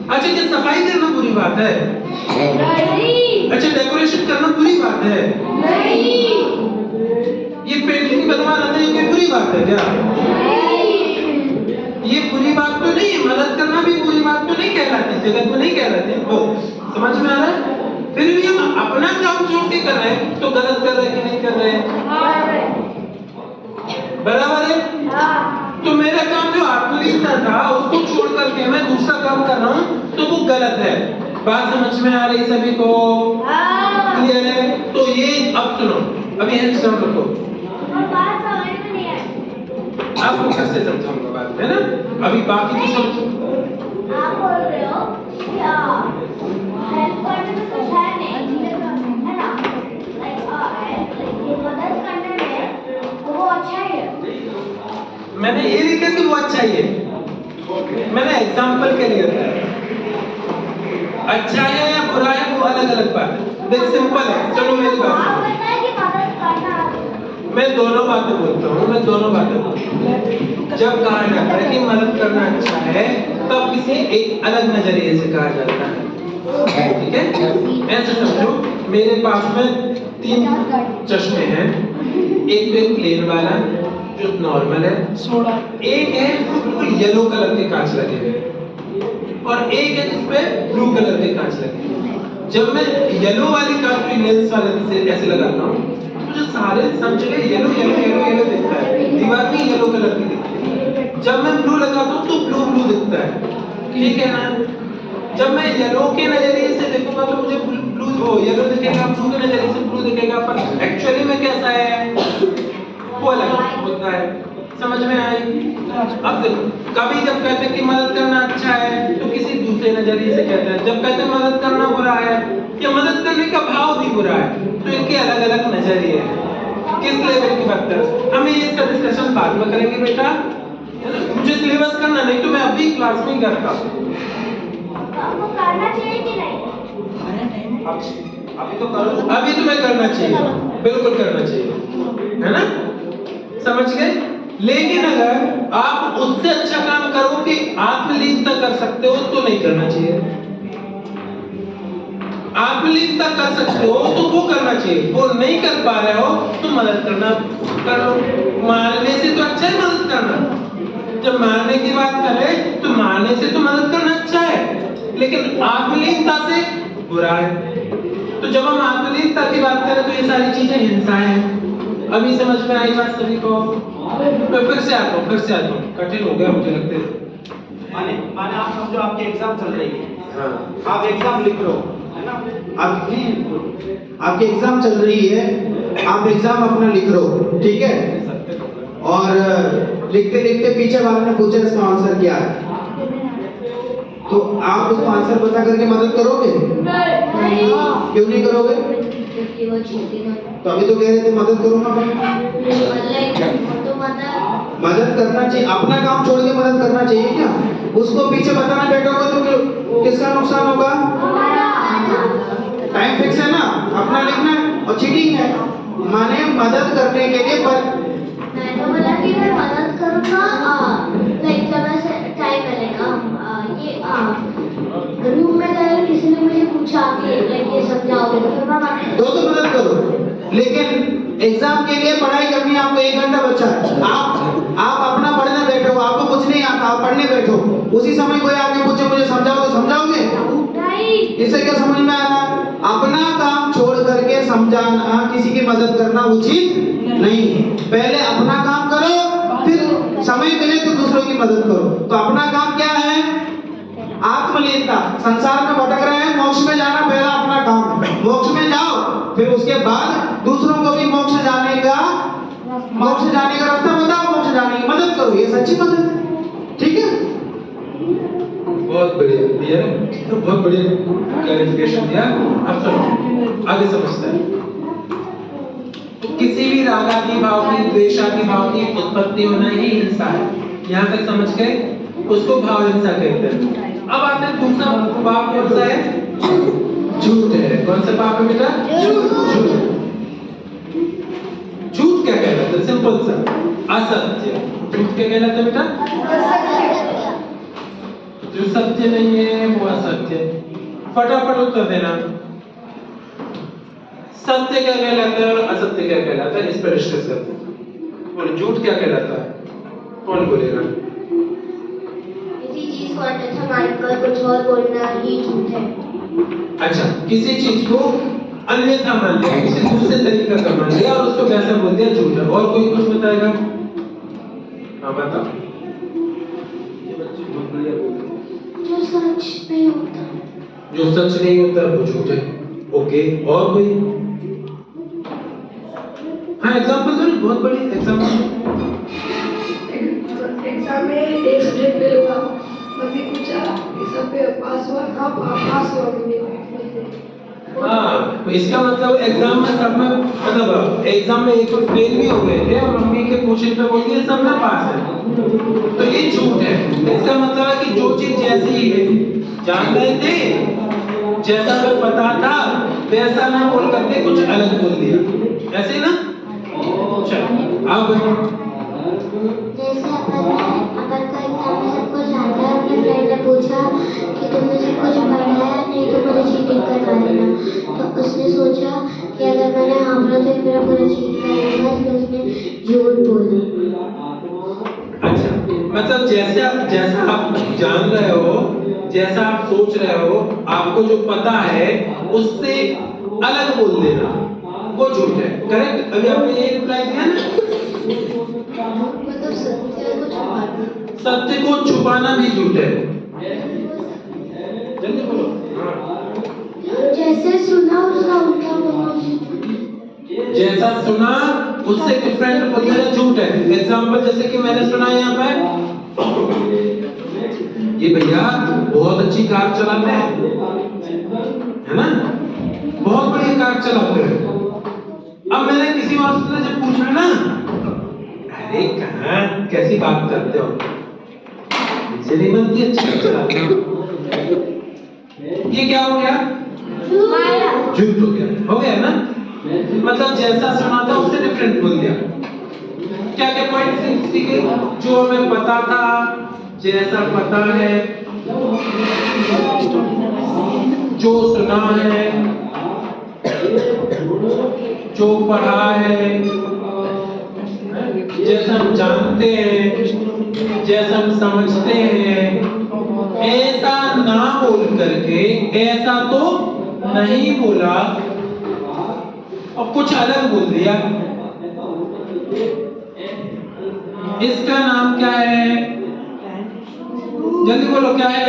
S4: अच्छा क्या सफाई करना बुरी बात है?
S2: नहीं।
S4: अच्छा डेकोरेशन करना बुरी बात है?
S2: नहीं।
S4: ये पेंटिंग बनवा रहा था ये कोई बुरी बात है क्या? ये बुरी बात तो नहीं है। मदद करना भी बुरी बात तो नहीं कहलाती, जगत में नहीं कहलाती। वो समझ में आ रहा है? फिर भी हम अपना काम छोड़ के कर रहे हैं तो गलत कर रहे हैं कि नहीं कर रहे हैं? बराबर है? तो मेरा काम जो आत्मलीनता था उसको छोड़ करके मैं दूसरा काम कर रहा हूँ तो वो गलत है। बात समझ में आ रही सभी को? क्लियर है? तो ये अब सुनो, अभी हैंड्स डाउन रखो। आपको कैसे समझाऊंगा बात, है ना? अभी बाकी की समझो।
S6: आप बोल रहे हो क्या हेल्प करने में कुछ है नहीं, है ना? मदद करने में वो अच्छा ही है।
S4: मैंने ये नहीं कहा कि वो अच्छा ही है, मैंने एग्जाम्पल के लिए बताया। अच्छा है या बुरा है वो अलग अलग बात है। देख सिंपल है, चलो मेरी बात
S6: आप
S4: सुनो।
S6: बताएं कि मदद करना।
S4: मैं दोनों बातें बोलता हूँ, मैं दोनों बातें बोलता हूँ। जब कहा जाता है कि मदद करना अच्छा है तब इसे एक अलग नजरिए से कहा जाता है, ठीक है? ऐसे समझो मेरे पास में 3 चश्मे हैं, एक तो प्लेन वाला जो नॉर्मल है,
S3: सोडा।
S4: एक है बिल्कुल येलो कलर के कांच लगे हुए और एक है जिसपे ब्लू कलर के कांच लगे हुए। जब मैं येलो वाली कांच की लेंस वाले से ऐसे लगाता हूँ मुझे सारे सब जगह येलो येलो येलो येलो दिखता है, दीवार भी येलो कलर की दिखती है। जब मैं ब्लू लगाता हूँ तो ब्लू ब्लू दिखता है, ठीक है ना? जब मैं येलो के नजरिए से देखूंगा तो मुझे ब्लू वो येलो दिखेगा, ब्लू के नजरिए से ब्लू दिखेगा, पर एक्चुअली में कैसा है वो अलग होता है। समझ में आई? अब देखो कभी जब कहते हैं कि मदद करना अच्छा है तो किसी दूसरे नजरिए से कहते हैं, जब कहते हैं मदद करना बुरा है या मदद करने का भाव भी बुरा है तो इनके अलग अलग नजरिए हैं। किस लेवल की बात कर, हम इसका डिस्कशन बाद में करेंगे बेटा, मुझे सिलेबस करना नहीं तो मैं अभी क्लास में करता हूँ।
S6: आपको करना चाहिए कि नहीं?
S4: अभी तो करो, अभी तुम्हें करना चाहिए, बिल्कुल करना चाहिए, है ना? समझ गए? लेकिन अगर आप उससे अच्छा काम करो कि आत्मलीनता कर सकते हो तो नहीं करना चाहिए। आत्मलीनता कर सकते हो तो वो करना चाहिए, वो नहीं कर पा रहे हो तो मदद करना कर लो। मारने से तो अच्छा है मदद करना। जब मारने की बात करें तो मारने से तो मदद करना अच्छा है, लेकिन आत्मलीनता से बुरा है। तो जब हम आत्मनिष्ठता की बात करें तो ये सारी चीजें हिंसा है। अभी समझ में आई बात सभी को? मैं फिर से आता हूँ, कठिन हो गया मुझे लगता है।
S7: माने आप समझो आपकी एग्जाम चल रही है,
S4: हाँ।
S7: आप एग्जाम लिख रहे हो, है ना?
S1: आपकी एग्जाम चल रही है, आप एग्जाम अपना लिख रहे हो, ठीक है? और लिखते लिखते पीछे वाले ने पूछा इसका आंसर क्या है, तो आप उसको आंसर बता करके मदद करोगे? क्यों नहीं करोगे?
S2: क्योंकि वो चीटिंग
S1: तो अभी तो कह रहे थे मदद करूंगा मैं। मदद करना चाहिए, अपना काम छोड़ के मदद करना चाहिए क्या? उसको पीछे बताना बैठोगे तो किसका नुकसान होगा? टाइम फिक्स है ना, अपना लिखना है और चीटिंग है। माने मदद करने के लिए
S6: मैंने बोला कि मैं मदद करूँगा, लाइक जब ऐसे टाइम मिलेगा, ये रूम में गए किसी ने मुझे पूछा कि लाइक ये समझाओगे तो फिर मैं
S1: तो मदद करो, लेकिन एग्जाम के लिए पढ़ाई करनी है, आपको 1 घंटा बचा है, आप अपना पढ़ने बैठो, आपको कुछ नहीं आता, आप पढ़ने बैठो, उसी समय कोई आके पूछे मुझे समझाओ तो समझाओगे? इससे क्या समझ में आ रहा है? अपना काम छोड़ करके समझाना, किसी की मदद करना उचित नहीं है। पहले अपना काम करो, फिर समय मिले तो दूसरों की मदद करो। तो अपना काम क्या है? आत्मलीनता। संसार में भटक रहे हैं, मोक्ष में जाना पहला अपना काम। मोक्ष में जाओ, फिर उसके बाद दूसरों को भी मोक्ष जाने का रास्ता बताओ, मोक्ष जाने की मदद करो। ये सच्ची मदद है, ठीक है?
S4: बहुत बढ़िया भैया, तो बहुत बढ़िया क्लैरिफिकेशन दिया। अब सुनो, आगे समझते हैं। तो किसी भी रागा की भाव की, द्वेषा की भाव की उत्पत्ति होना ही हिंसा है। यहाँ तक समझ गए? उसको भाव हिंसा कहते हैं। अब आते हैं दूसरा पाप कौन सा है? झूठ है। कौन सा पाप है बेटा? झूठ क्या कहलाता है? सिंपल सा, असत्य। झूठ क्या कहलाता है बेटा? जो सत्य नहीं है वो असत्य। फटाफट उत्तर देना। सत्य क्या कहलाता है और असत्य क्या कहलाता है? इस पर डिस्कस करते हैं। और झूठ क्या कहलाता है? कौन बोलेगा?
S6: किसी चीज को अन्यथा मानकर कुछ और बोलना ही झूठ है।
S4: अच्छा, किसी चीज को अन्यथा मान लिया, किसी दूसरे तरीका का मान लिया और उसको वैसा बोल दिया, झूठ है। और कोई कुछ बताएगा? हाँ बताओ। ये बच्चे बहुत बढ़िया बोलते हैं।
S6: जो सच नहीं होता,
S4: जो सच नहीं होता वो झूठ है। ओके, और कोई? हाँ एग्जाम्पल दो, बहुत बड़ी एग्जाम्पल।
S3: एग्जाम में एक सब्जेक्ट फेल हुआ, मम्मी पूछा सब पे पास हुआ, हाँ पास हुआ मम्मी।
S4: हाँ, इसका मतलब एग्जाम में सब में, मतलब एग्जाम में एक और फेल भी हो गए थे और मम्मी के पूछने पे बोल दिया सब में पास है, तो ये झूठ है। इसका मतलब है कि जो चीज जैसी है जान रहे थे, जैसा हमें पता था वैसा ना बोल करके कुछ अलग बोल दिया, ऐसे ना? चलो अब
S6: जैसे अपन का एग्जाम में सब कुछ आता है, अपने फ्रेंड ने पूछा कि तुमने सब कुछ पढ़ा है नहीं तो मुझे चीटिंग करवा देना, तो उसने सोचा कि अगर मैंने हाँ बोला तो मेरा पूरा चीट करेगा, इसलिए उसने झूठ बोला।
S4: अच्छा, मतलब जैसा आप जान रहे हो, जैसा आप सोच रहे हो, आपको जो पता है उससे अलग बोल देना वो झूठ है। करेक्ट? अभी आपने ये रिप्लाई दिया ना?
S6: मतलब
S4: सत्य को छुपाना भी झूठ है। जल्दी बोलो।
S6: जैसे सुना उसका उल्टा बोलना,
S4: जैसा सुना उससे डिफरेंट बोलना झूठ है। एग्जाम्पल जैसे कि मैंने सुना यहाँ पे, ये भैया बहुत अच्छी कार चलाते हैं, है ना? बहुत बढ़िया कार चलाते हैं। अब मैंने किसी और से जब पूछा ना, अरे कहाँ कैसी बात करते हो, इनसे नहीं बनती, अच्छी कार चलाते हो, ये क्या हो गया? झूठ हो गया ना? मतलब जैसा सुना था उससे डिफरेंट बोल दिया। क्या क्या पॉइंट सीखे? जो हमें पता था, जैसा पता है, जो सुना है, जो पढ़ा है, जैसा हम जानते हैं, जैसा हम समझते हैं, ऐसा ना बोल करके ऐसा तो नहीं बोला और कुछ अलग बोल दिया, इसका नाम क्या है? जल्दी बोलो, क्या है?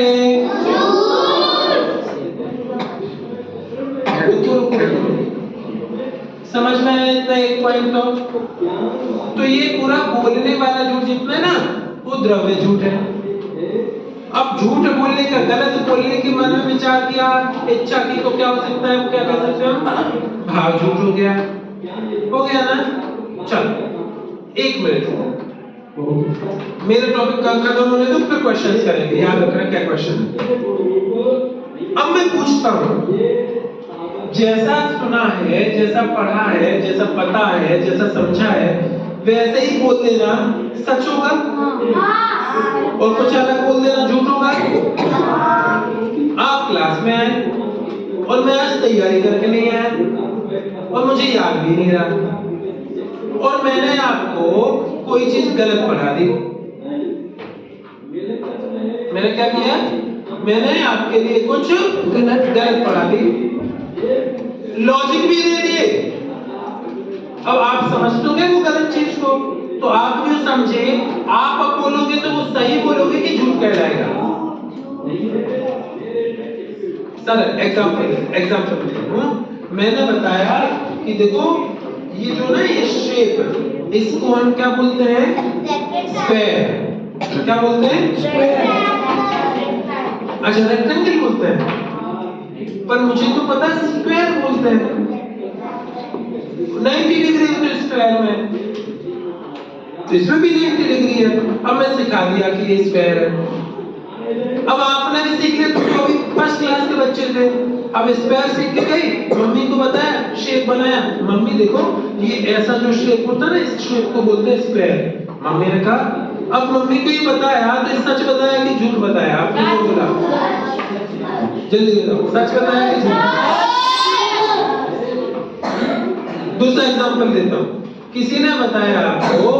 S4: रुको। समझ में आया इतना एक पॉइंट? तो ये पूरा बोलने वाला झूठ जितना है ना, वो द्रव्य झूठ है। अब झूठ बोलने का, गलत बोलने के मन में विचार किया, इच्छा की, तो क्या हो सकता है? क्या कह सकते हो? भाव झूठ हो गया ना? चलो 1 मिनट, मेरे टॉपिक का खत्म होने दो, फिर क्वेश्चंस करेंगे। याद रखना क्या क्वेश्चन है। अब मैं पूछता हूं, जैसा सुना है, जैसा पढ़ा है, जैसा पता है, जैसा समझा है, वैसे ही बोल देना सच होगा और कुछ अलग बोल देना झूठ होगा। आप क्लास में आए और मैं आज तैयारी करके नहीं आया और मुझे याद भी नहीं रहा, और मैंने आपको कोई चीज गलत पढ़ा दी। मैंने क्या किया? मैंने आपके लिए कुछ गलत पढ़ा दी, लॉजिक भी दे दिए। अब आप समझ लोगे वो गलत चीज को, तो आप जो समझे, आप अब बोलोगे तो वो सही बोलोगे कि झूठ कहलाएगा? सर एग्जाम्पल मैंने बताया कि देखो ये जो ना ये शेप, इसको हम क्या बोलते हैं? स्क्वायर। क्या बोलते हैं? अच्छा, रेक्टेंगल बोलते हैं, पर मुझे तो पता है स्क्वायर बोलते हैं। 90 डिग्री है तो स्क्वायर में, तो इसमें भी 90 डिग्री है। अब मैं सिखा दिया कि ये स्क्वायर है। अब आपने भी सीख लिया, तो अभी फर्स्ट क्लास के बच्चे थे, अब स्क्वायर सीख के गई, मम्मी को बताया, शेप बनाया, मम्मी देखो ये ऐसा जो शेप होता है ना, इस शेप को बोलते हैं स्क्वायर। मम्मी ने कहा, अब मम्मी को ये बताया तो सच बताया कि झूठ बताया? आपने जो बोला जल्दी बताओ, सच बताया कि झूठ? दूसरा एग्जांपल देता हूं, किसी ने बताया आपको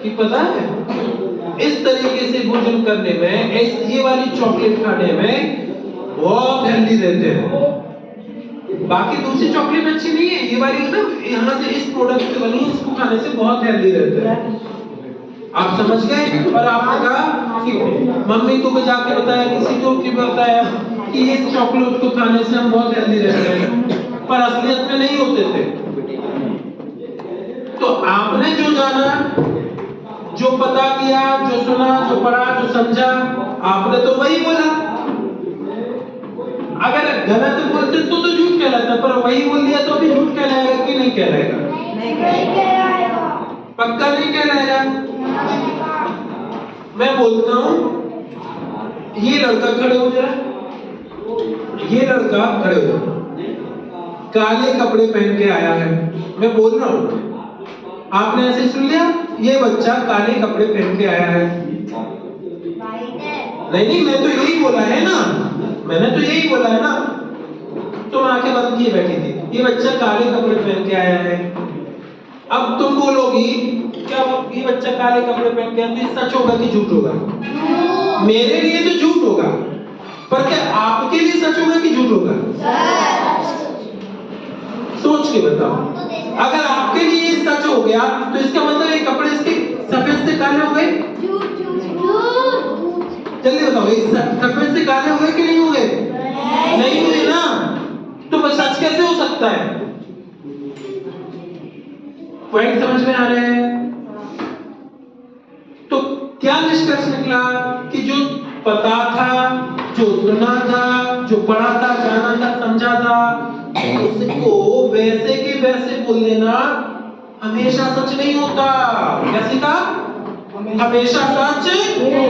S4: कि पता है इस तरीके से भोजन करने में, ये वाली चॉकलेट खाने में बहुत हेल्दी रहते हैं, बाकी दूसरी चॉकलेट अच्छी नहीं है, ये वाली ना यहाँ से इस प्रोडक्ट से बनी, इसको खाने से बहुत हेल्दी रहते हैं। आप समझ गए? और आपने कहा कि मम्मी को जाके बताया, किसी को भी बताया कि ये चॉकलेट को खाने से हम बहुत हेल्दी रहते हैं, पर असलियत में नहीं होते थे। तो आपने जो जाना, जो पता किया, जो सुना, जो पढ़ा, जो समझा, आपने तो वही बोला। अगर गलत बोलते तो झूठ कहलाता, पर वही बोल दिया तो अभी झूठ कहलाएगा कि नहीं कहलाएगा? पक्का नहीं कहलाएगा। मैं बोलता हूं, ये लड़का खड़े हो जाए, ये लड़का खड़े हो जाए, काले कपड़े पहन के आया है, मैं बोल रहा हूं, आपने ऐसे सुन लिया, ये बच्चा काले कपड़े पहन के आया है। नहीं, मैं तो यही बोला है ना, मैंने तो यही बोला है ना। तुम आंखें बंद किए बैठी थी, ये बच्चा काले कपड़े पहन के आया है। अब तुम बोलोगी क्या ये बच्चा काले कपड़े पहन के आया, तो ये सच होगा कि झूठ होगा? मेरे लिए तो झूठ होगा, पर क्या आपके लिए सच होगा कि झूठ होगा? सोच के बताओ। अगर आपके लिए सच हो गया तो इसका मतलब ये कपड़े इसके सफेद से काले हो गए? जल्दी बताओ, ये सफेद से काले हो गए कि नहीं हो गए? नहीं हुए ना, तो बस सच कैसे हो सकता है? पॉइंट समझ में आ रहे हैं? तो क्या निष्कर्ष निकला कि जो पता था, जो सुना था, जो पढ़ा था, जाना था, समझा था, उसको वैसे के वैसे बोल देना हमेशा सच नहीं होता। कैसे का? हमेशा सच नहीं।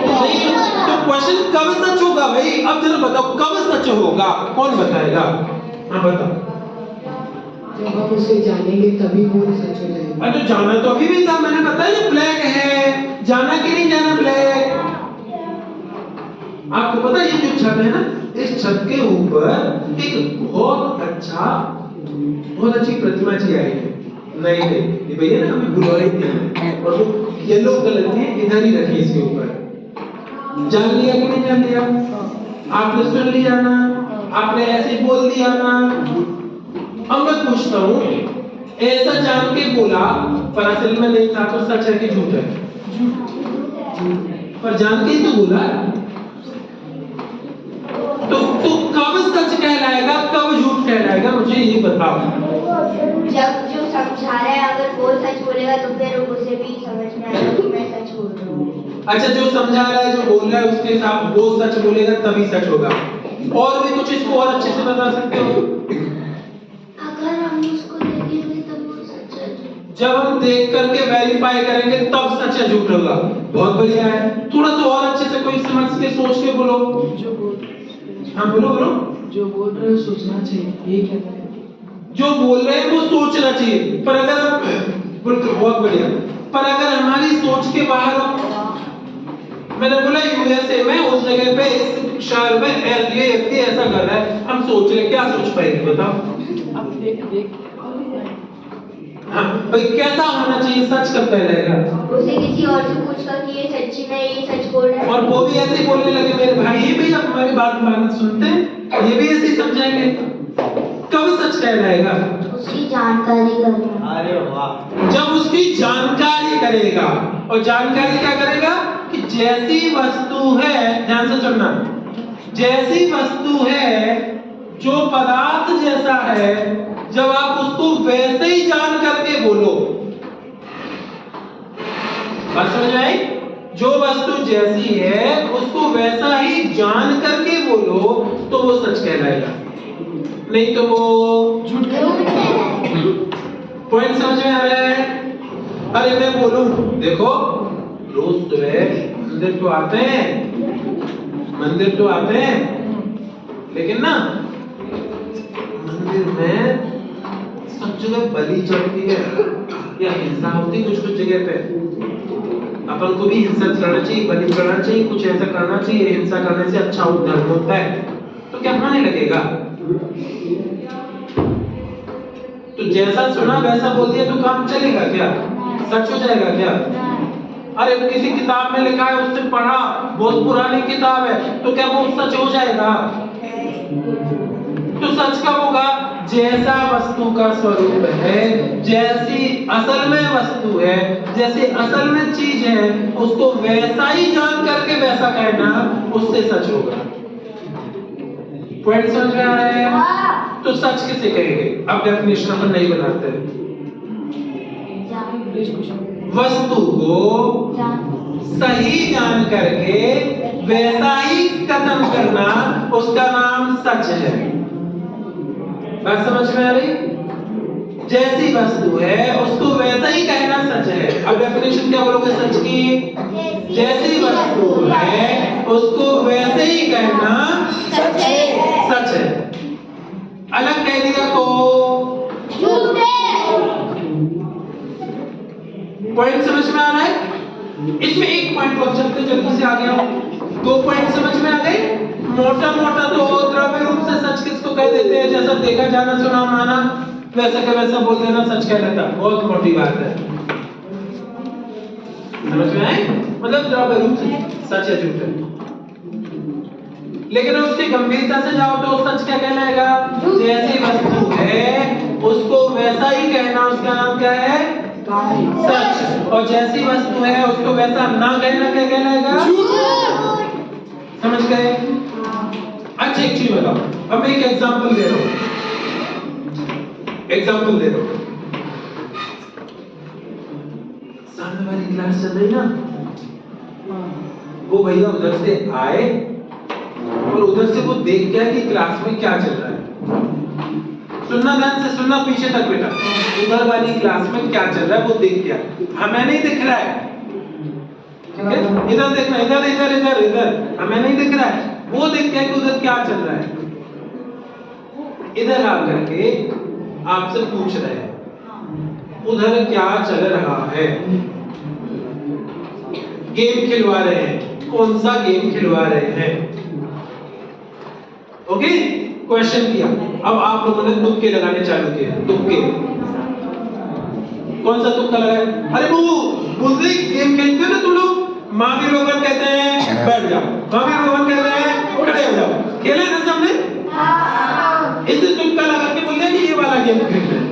S4: तो क्वेश्चन कब सच होगा भाई? अब जरा बताओ कब सच होगा? कौन बताएगा? हाँ बताओ।
S3: जब हम उसे जानेंगे तभी वो सच हो जाएगा।
S4: अरे तो जाना तो अभी भी था, मैंने बताया ना ब्लैक है, जाना कि नहीं जाना ब्लैक? आपको पता है ये जो छत है ना, इस छत के ऊपर एक बहुत अच्छी प्रतिमा जी आई है। नहीं ये भैया ना हमें बुलवाई थी, और वो येलो कलर की इधर ही रखी इसके ऊपर। जान लिया कि नहीं जान लिया? आपने सुन लिया ना? आपने ऐसे ही बोल दिया ना। अब मैं पूछता हूँ, ऐसा जान के बोला पर असल में नहीं था, तो सच है कि झूठ है? पर जान के ही तो बोला। तो कब सच कहलाएगा, कब झूठ कहलाएगा, मुझे ये बताओ।
S6: जब जो समझा रहा है अगर वो सच बोलेगा तो फिर उसे भी समझ में आएगा कि मैं सच बोल रहा हूँ।
S4: अच्छा, जो समझा रहा है, जो बोल रहा है, उसके हिसाब वो सच बोलेगा तभी सच होगा। और भी कुछ इसको और अच्छे से बता सकते हो?
S6: अगर हम उसको देखेंगे तब वो सच है।
S4: जब हम देख करके वेरीफाई करेंगे तब सच है झूठ होगा। बहुत बढ़िया है। थोड़ा सा और अच्छे से कोई समझ के सोच के बोलो। हाँ बोलो बोलो।
S8: जो बोल रहे हो सोचना चाहिए, ये कहते हैं।
S4: जो बोल रहे हैं वो सोचना चाहिए, पर अगर बिल्कुल बहुत बढ़िया, पर अगर हमारी सोच के बाहर हो, मैंने बोला यूएसए में उस जगह पे इस शहर में ये व्यक्ति ऐसा कर रहा है, हम सोच रहे, क्या सोच पाएंगे बताओ?
S8: अब देख
S4: हाँ भाई, कैसा होना चाहिए सच कब कहलाएगा?
S6: उसे किसी और से पूछकर कि ये सच्ची में ये सच बोल रहा है।
S4: और वो भी ऐसे ही बोलने लगे, मेरे भाई ये भी जब हमारी बात सुनते हैं, ये भी ऐसे ही समझाएंगे, कब सच कहलाएगा?
S6: उसकी जानकारी करना।
S7: अरे वाह।
S4: जब उसकी जानकारी करेगा। और जानकारी क्या करेगा? कि जैसी वस्तु है, ध्यान से सुनना, जैसी वस्तु है, जो पदार्थ जैसा है, जब आप उसको वैसे ही जान करके बोलो, बात समझ में आई? जो वस्तु जैसी है उसको वैसा ही जान करके बोलो तो वो सच कहलाएगा, नहीं तो वो
S8: झूठ कहते।
S4: पॉइंट समझ में आ रहा है? अरे मैं बोलूं, देखो रोज सुबह मंदिर तो आते हैं, लेकिन ना मंदिर में सब जगह बलि चढ़ती है या हिंसा होती है। कुछ जगह पे अपन को भी हिंसा चढ़ना चाहिए, बलि चढ़ना चाहिए, कुछ ऐसा करना चाहिए। हिंसा करने से अच्छा धर्म होता है, तो क्या माने लगेगा? तो जैसा सुना वैसा बोल दिया तो काम चलेगा क्या? सच हो जाएगा क्या? अरे किसी किताब में लिखा है, उससे पढ़ा, बहुत पुरानी किताब है, तो क्या वो सच हो जाएगा? तो सच कब होगा? जैसा वस्तु का स्वरूप है, जैसी असल में वस्तु है, जैसी असल में चीज है, उसको वैसा ही जान करके वैसा कहना, उससे सच होगा। पॉइंट समझ में आ रहा है? तो सच किसे कहेंगे? अब डेफिनेशन अपन नहीं बनाते हैं। वस्तु को सही जान करके वैसा ही कथन करना, उसका नाम सच है। बात समझ में आ रही? जैसी वस्तु है उसको वैसा ही कहना सच है। अब डेफिनेशन क्या बोलोगे सच की? जैसी वस्तु है उसको वैसे ही कहना सच है। अलग कह दिया तो पॉइंट समझ में आ रहा है? इसमें एक पॉइंट और जल्दी से आ गया हूं। 2 पॉइंट समझ में आ गए? मोटा तो द्रव्य रूप से सच किसको कह देते हैं? जैसा देखा जाना सुना माना वैसा का वैसा बोल देना सच कह देता। बहुत मोटी बात है, समझ में आए? मतलब द्रव्य रूप से सच है झूठ है। लेकिन उसकी गंभीरता से जाओ तो सच क्या कहलाएगा? जैसी वस्तु है उसको वैसा ही कहना, उसका नाम क्या है? सच। और जैसी वस्तु है उसको वैसा ना कहना क्या कहलाएगा? समझ गए? अच्छा एक चीज बताओ, अब मैं एक एग्जांपल दे रहा हूं। सामने वाली क्लास चल रही ना, वो भैया उधर से आए और उधर से वो देख गया कि क्लास में क्या चल रहा है। सुनना ध्यान से सुनना, पीछे तक बेटा। उधर वाली क्लास में क्या चल रहा है वो देख गया, हमें नहीं दिख रहा है, ठीक है? इधर देखना, इधर हमें नहीं दिख रहा है, वो देख गया कि उधर क्या चल रहा है। इधर आकर के आपसे पूछ रहे हैं उधर क्या चल रहा है। गेम खिलवा रहे हैं, कौन सा गेम खिलवा रहे हैं? ओके, क्वेश्चन किया। अब आप लोगों ने तुक्के लगाने चालू किए। तुक्के, कौन सा तुक्का लगाया? अरे वो बुजुर्ग गेम खेलते हो ना तुम लोग, माँ भी कहते हैं बैठ जाओ, माँ भी कहते हैं खड़े हो जाओ। खेले ना सबने? गेम खेलना है।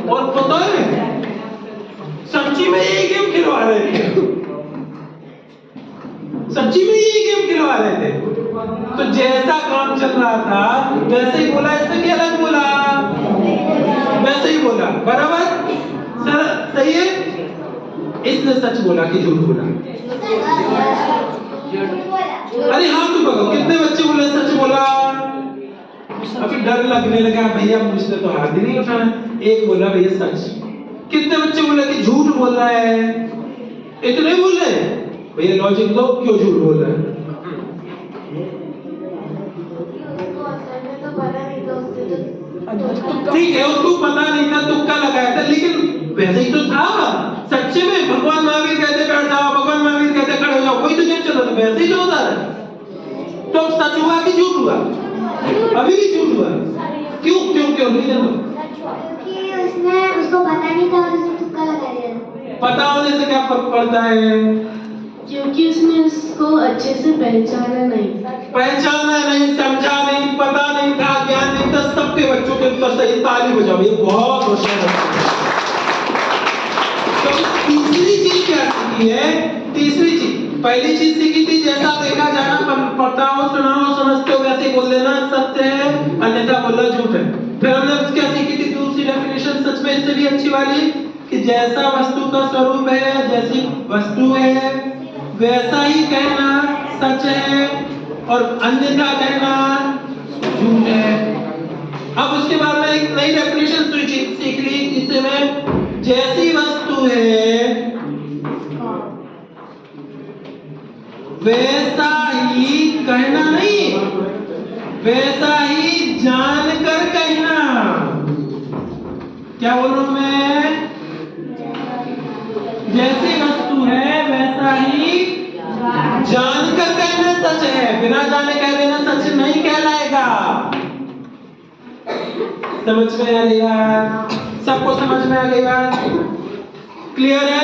S4: और पता है सच्ची में यही गेम खिलवा रहे थे, सच्ची में यही गेम खिलवा रहे थे। तो जैसा काम चल रहा था वैसे ही बोला, इसने क्या अलग बोला, वैसे ही बोला, बराबर सर सही है। इसने सच बोला कि झूठ बोला? अरे हाँ तू बताओ कितने बच्चे बोले सच बोला? अभी डर लगने लगा भैया मुझसे तो हाथ ही नहीं उठाना। एक बोला भैया सच। कितने बच्चे बोले कि झूठ बोल रहा है? इतने बोल रहे हैं भैया लॉजिक दो क्यों झूठ बोल रहा है? ठीक है उसको पता नहीं था, तुक्का लगाया था, लेकिन वैसे ही तो था। सच्चे में भगवान महावीर कहते बैठ जाओ, भगवान महावीर कहते खड़े हो जाओ, वही तो गेम चल रहा था, वैसे ही तो होता है। तो सच हुआ कि झूठ हुआ? अभी भी झूठ हुआ। क्यों क्यों क्यों रीजन?
S6: क्योंकि उसने उसको पता नहीं था और उसने तुक्का लगा दिया।
S4: पता होने से क्या फर्क पड़ता है?
S2: क्योंकि उसने उसको अच्छे से पहचाना नहीं,
S4: समझा नहीं, पता नहीं था, ज्ञान नहीं था। सबके बच्चों के उत्तर सही, ताली बजाओ, ये बहुत होशियार बच्चे हैं। तो तीसरी चीज क्या सीखी है? तीसरी चीज, पहली चीज सीखी थी जैसा देखा जाना, पढ़ता हो सुनाओ समझते हो वैसे बोल देना सत्य है, अन्यथा बोलना झूठ है। फिर हमने क्या सीखी थी दूसरी डेफिनेशन, सच में इससे भी अच्छी वाली, कि जैसा वस्तु का स्वरूप है, जैसी वस्तु है वैसा ही कहना सच है और अन्यथा कहना झूठ है। अब उसके बाद में एक नई डेफिनेशन सीख ली जिससे मैं जैसी वस्तु है वैसा ही कहना नहीं, वैसा ही जानकर कहना। क्या बोलूं मैं? जैसी वस्तु है वैसा ही जानकर कहना सच है, बिना जाने कह देना सच नहीं कहलाएगा। समझ में आ गया? सबको समझ में आ गया? क्लियर है?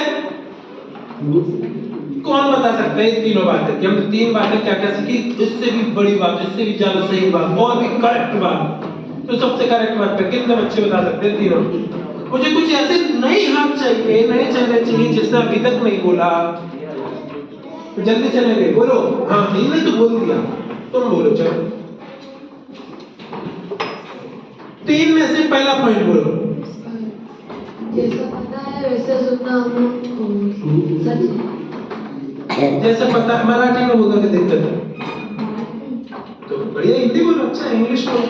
S4: कौन बता सकता है तीनों बातें कि हम तीन बातें क्या क्या सीखी? इससे भी बड़ी बात, इससे भी ज्यादा सही बात और भी करेक्ट बात। तो सबसे करेक्ट बात पे कितने बच्चे बता सकते हैं तीनों? मुझे कुछ ऐसे नए हाथ चाहिए, नए चेहरे चाहिए जिसने अभी तक नहीं बोला। तो जल्दी चलेंगे, बोलो। हाँ इन्होंने तो बोल दिया, तुम बोलो चलो। तीन में से पहला पॉइंट बोलो।
S3: जैसा पता है वैसे सुनना हम लोग सच है।
S4: जैसे पता है, मराठी में बोलने की दिक्कत है तो बढ़िया हिंदी बोलो, अच्छा इंग्लिश बोलो,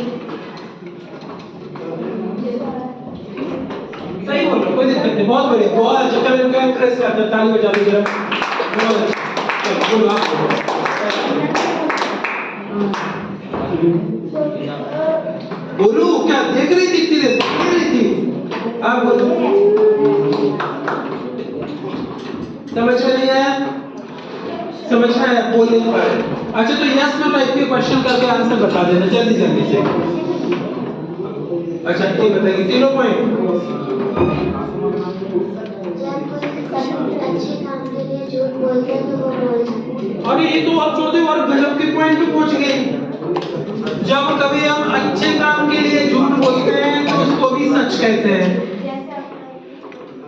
S4: सही बोलो, कोई दिक्कत नहीं। बहुत बढ़िया, बहुत अच्छा। चलो इनको एनकरेज करते हैं, ताली बजा दीजिए जरा। बहुत अच्छा, चलो बोलो आप बोलो। बोलो, क्या देख रही थी? इतनी देर देख रही थी? आप बोलो। समझ में नहीं आया? समझ में आया? बोल नहीं पाए? अच्छा तो यस नो टाइप के क्वेश्चन करके आंसर बता देना जल्दी जल्दी से। अच्छा ये बताइए तीनों पॉइंट।
S6: अच्छे काम के लिए झूठ बोलते हैं तो वो बोल सकते हैं।
S4: अरे ये तो आप चौथे और गजब के पॉइंट पे पहुंच गए। जब कभी हम अच्छे काम के लिए झूठ बोलते हैं तो उसको भी सच कहते हैं।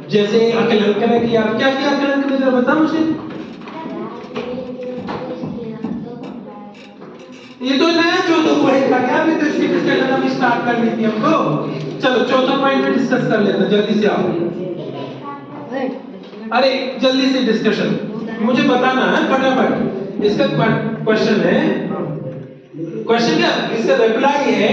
S4: जैसे अकलंक ने किया, क्या किया अकलंक ने, जरा बता मुझे। ये तो नया चौथा पॉइंट था क्या? अभी तो इसकी डिस्कशन अभी स्टार्ट करनी थी हमको। चलो चौथा पॉइंट में डिस्कस कर लेते हैं, जल्दी से आओ। अरे जल्दी से डिस्कशन मुझे बताना है फटाफट। इसका क्वेश्चन है, क्वेश्चन क्या इसका रिप्लाई है,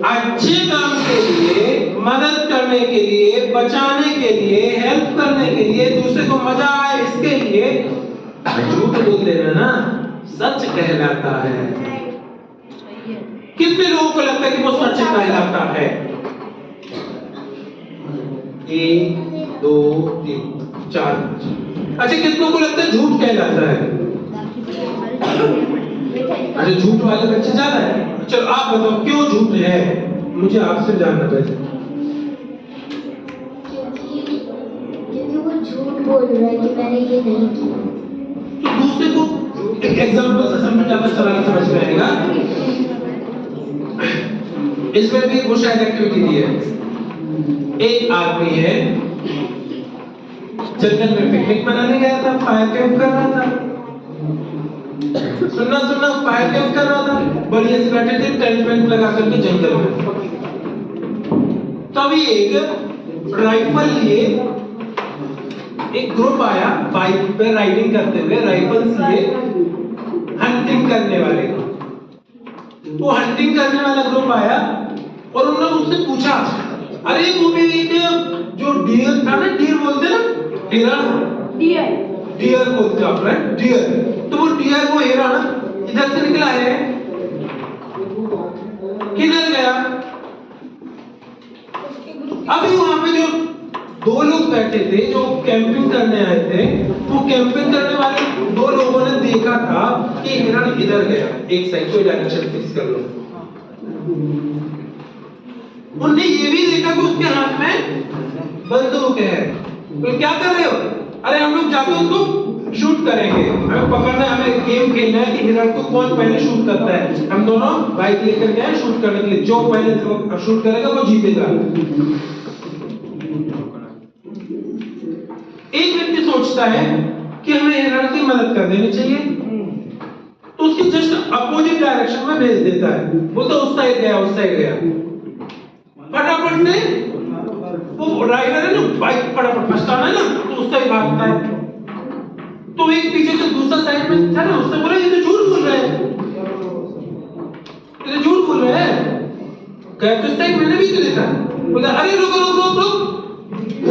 S4: अच्छे काम के लिए, मदद करने के लिए, बचाने के लिए, हेल्प करने के लिए, दूसरे को मजा आए इसके लिए झूठ बोल देना ना सच कहलाता है। कितने लोगों को लगता है कि वो सच कहलाता है? 1 2 3 4। अच्छा कितनों को लगता है झूठ कहलाता है? अच्छा झूठ वाले बच्चे ज्यादा है। चलो आप बताओ क्यों झूठ है? मुझे आपसे जानना पड़ेगा।
S6: क्योंकि वो झूठ बोल रहा है कि मैंने ये नहीं किया।
S4: तो दूसरे को एक एग्जांपल से समझ ज्यादा सरल समझ में आएगा। इसमें भी वो शायद एक्टिविटी दी है। एक आदमी है जंगल में पिकनिक मनाने गया था, फायर कैंप कर रहा था। सुनना फायर कैंप कर रहा था, बढ़िया से बैठे थे टेंट वेंट लगा करके जंगल में। तभी एक राइफल लिए एक ग्रुप आया, बाइक पे राइडिंग करते हुए, राइफल्स लिए हंटिंग करने वाले। वो हंटिंग करने वाला ग्रुप आया और उन्होंने उससे पूछा, अरे वो भी एक जो डियर था ना, डियर बोलते ना, हिरण, डियर बोलते आप, राइट, डियर। तो वो डियर, वो हिरण इधर से निकला है, किधर गया? अभी वहां पे जो दो लोग बैठे थे जो कैंपिंग करने आए थे, वो कैंपिंग करने वाले दो लोगों ने देखा था कि हिरण इधर गया, एक साइड कोई डायरेक्शन फिक्स कर लो। उन्होंने ये भी देखा कि उसके हाथ में बंदूक है। तो क्या कर रहे हो? अरे हम लोग जाके उसको शूट करेंगे, हमें पकड़ना है, हमें गेम खेलना है कि हिरण को कौन पहले शूट करता है। हम दोनों बाइक लेकर गए शूट करने के लिए, जो पहले शूट करेगा वो जीतेगा। एक व्यक्ति सोचता है कि हमें हिरण की मदद कर देनी चाहिए, तो उसकी जस्ट अपोजिट डायरेक्शन में भेज देता है। वो तो उस साइड गया, उस साइड गया, फटाफट से वो राइडर है ना, बाइक फटाफट फंसता है ना, तो उस साइड भागता है। तो एक पीछे से दूसरा साइड में था ना, उसने बोला ये तो झूठ बोल रहा है, ये तो झूठ बोल रहा है। कह तो साइड मैंने भी तो देखा। बोला अरे रुको रुको रुको रुको,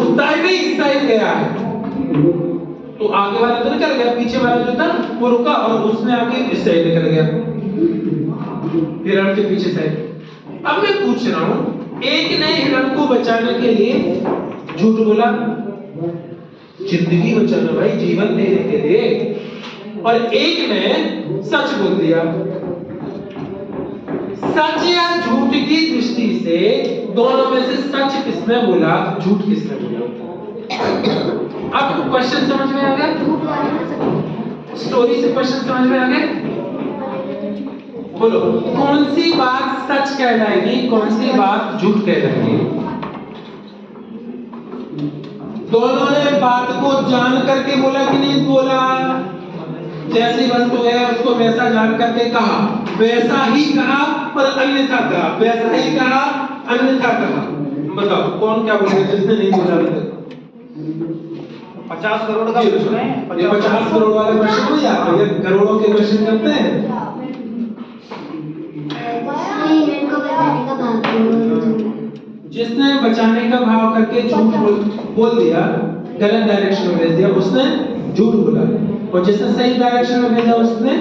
S4: उस साइड नहीं, इस साइड गया है। तो आगे वाला तो निकल गया, पीछे वाला जो था वो रुका और उसने आगे इस साइड निकल गया, हिरण के पीछे साइड। अब मैं पूछ रहा हूं, एक ने हिरण को बचाने के लिए झूठ बोला, जिंदगी बचाना भाई, जीवन देने के लिए, और एक ने सच बोल दिया। सच या झूठ की दृष्टि से दोनों में से सच किसने बोला, झूठ किसने बोला? आपको क्वेश्चन समझ में आ गया? स्टोरी से क्वेश्चन समझ में आ गया? बोलो, कौन सी बात सच कहलाएगी, कौन सी बात झूठ कहलाएगी? दोनों ने बात को जान करके बोला कि नहीं बोला? जैसी वस्तु है उसको वैसा जान करके कहा, वैसा ही कहा पर अन्यथा कहा, वैसा ही कहा अन्यथा कहा। बताओ कौन क्या बोलेगा जिसने नहीं बोला अभी तक?
S7: 50 करोड़ का प्रश्न है।
S4: 50 करोड़ वाला क्वेश्चन नहीं आता, ये करोड़ों के क्वेश्चन करते हैं। जिसने बचाने का भाव करके झूठ बोल दिया, गलत डायरेक्शन में भेज दिया, उसने झूठ बोला, और जिसने सही डायरेक्शन में भेजा उसने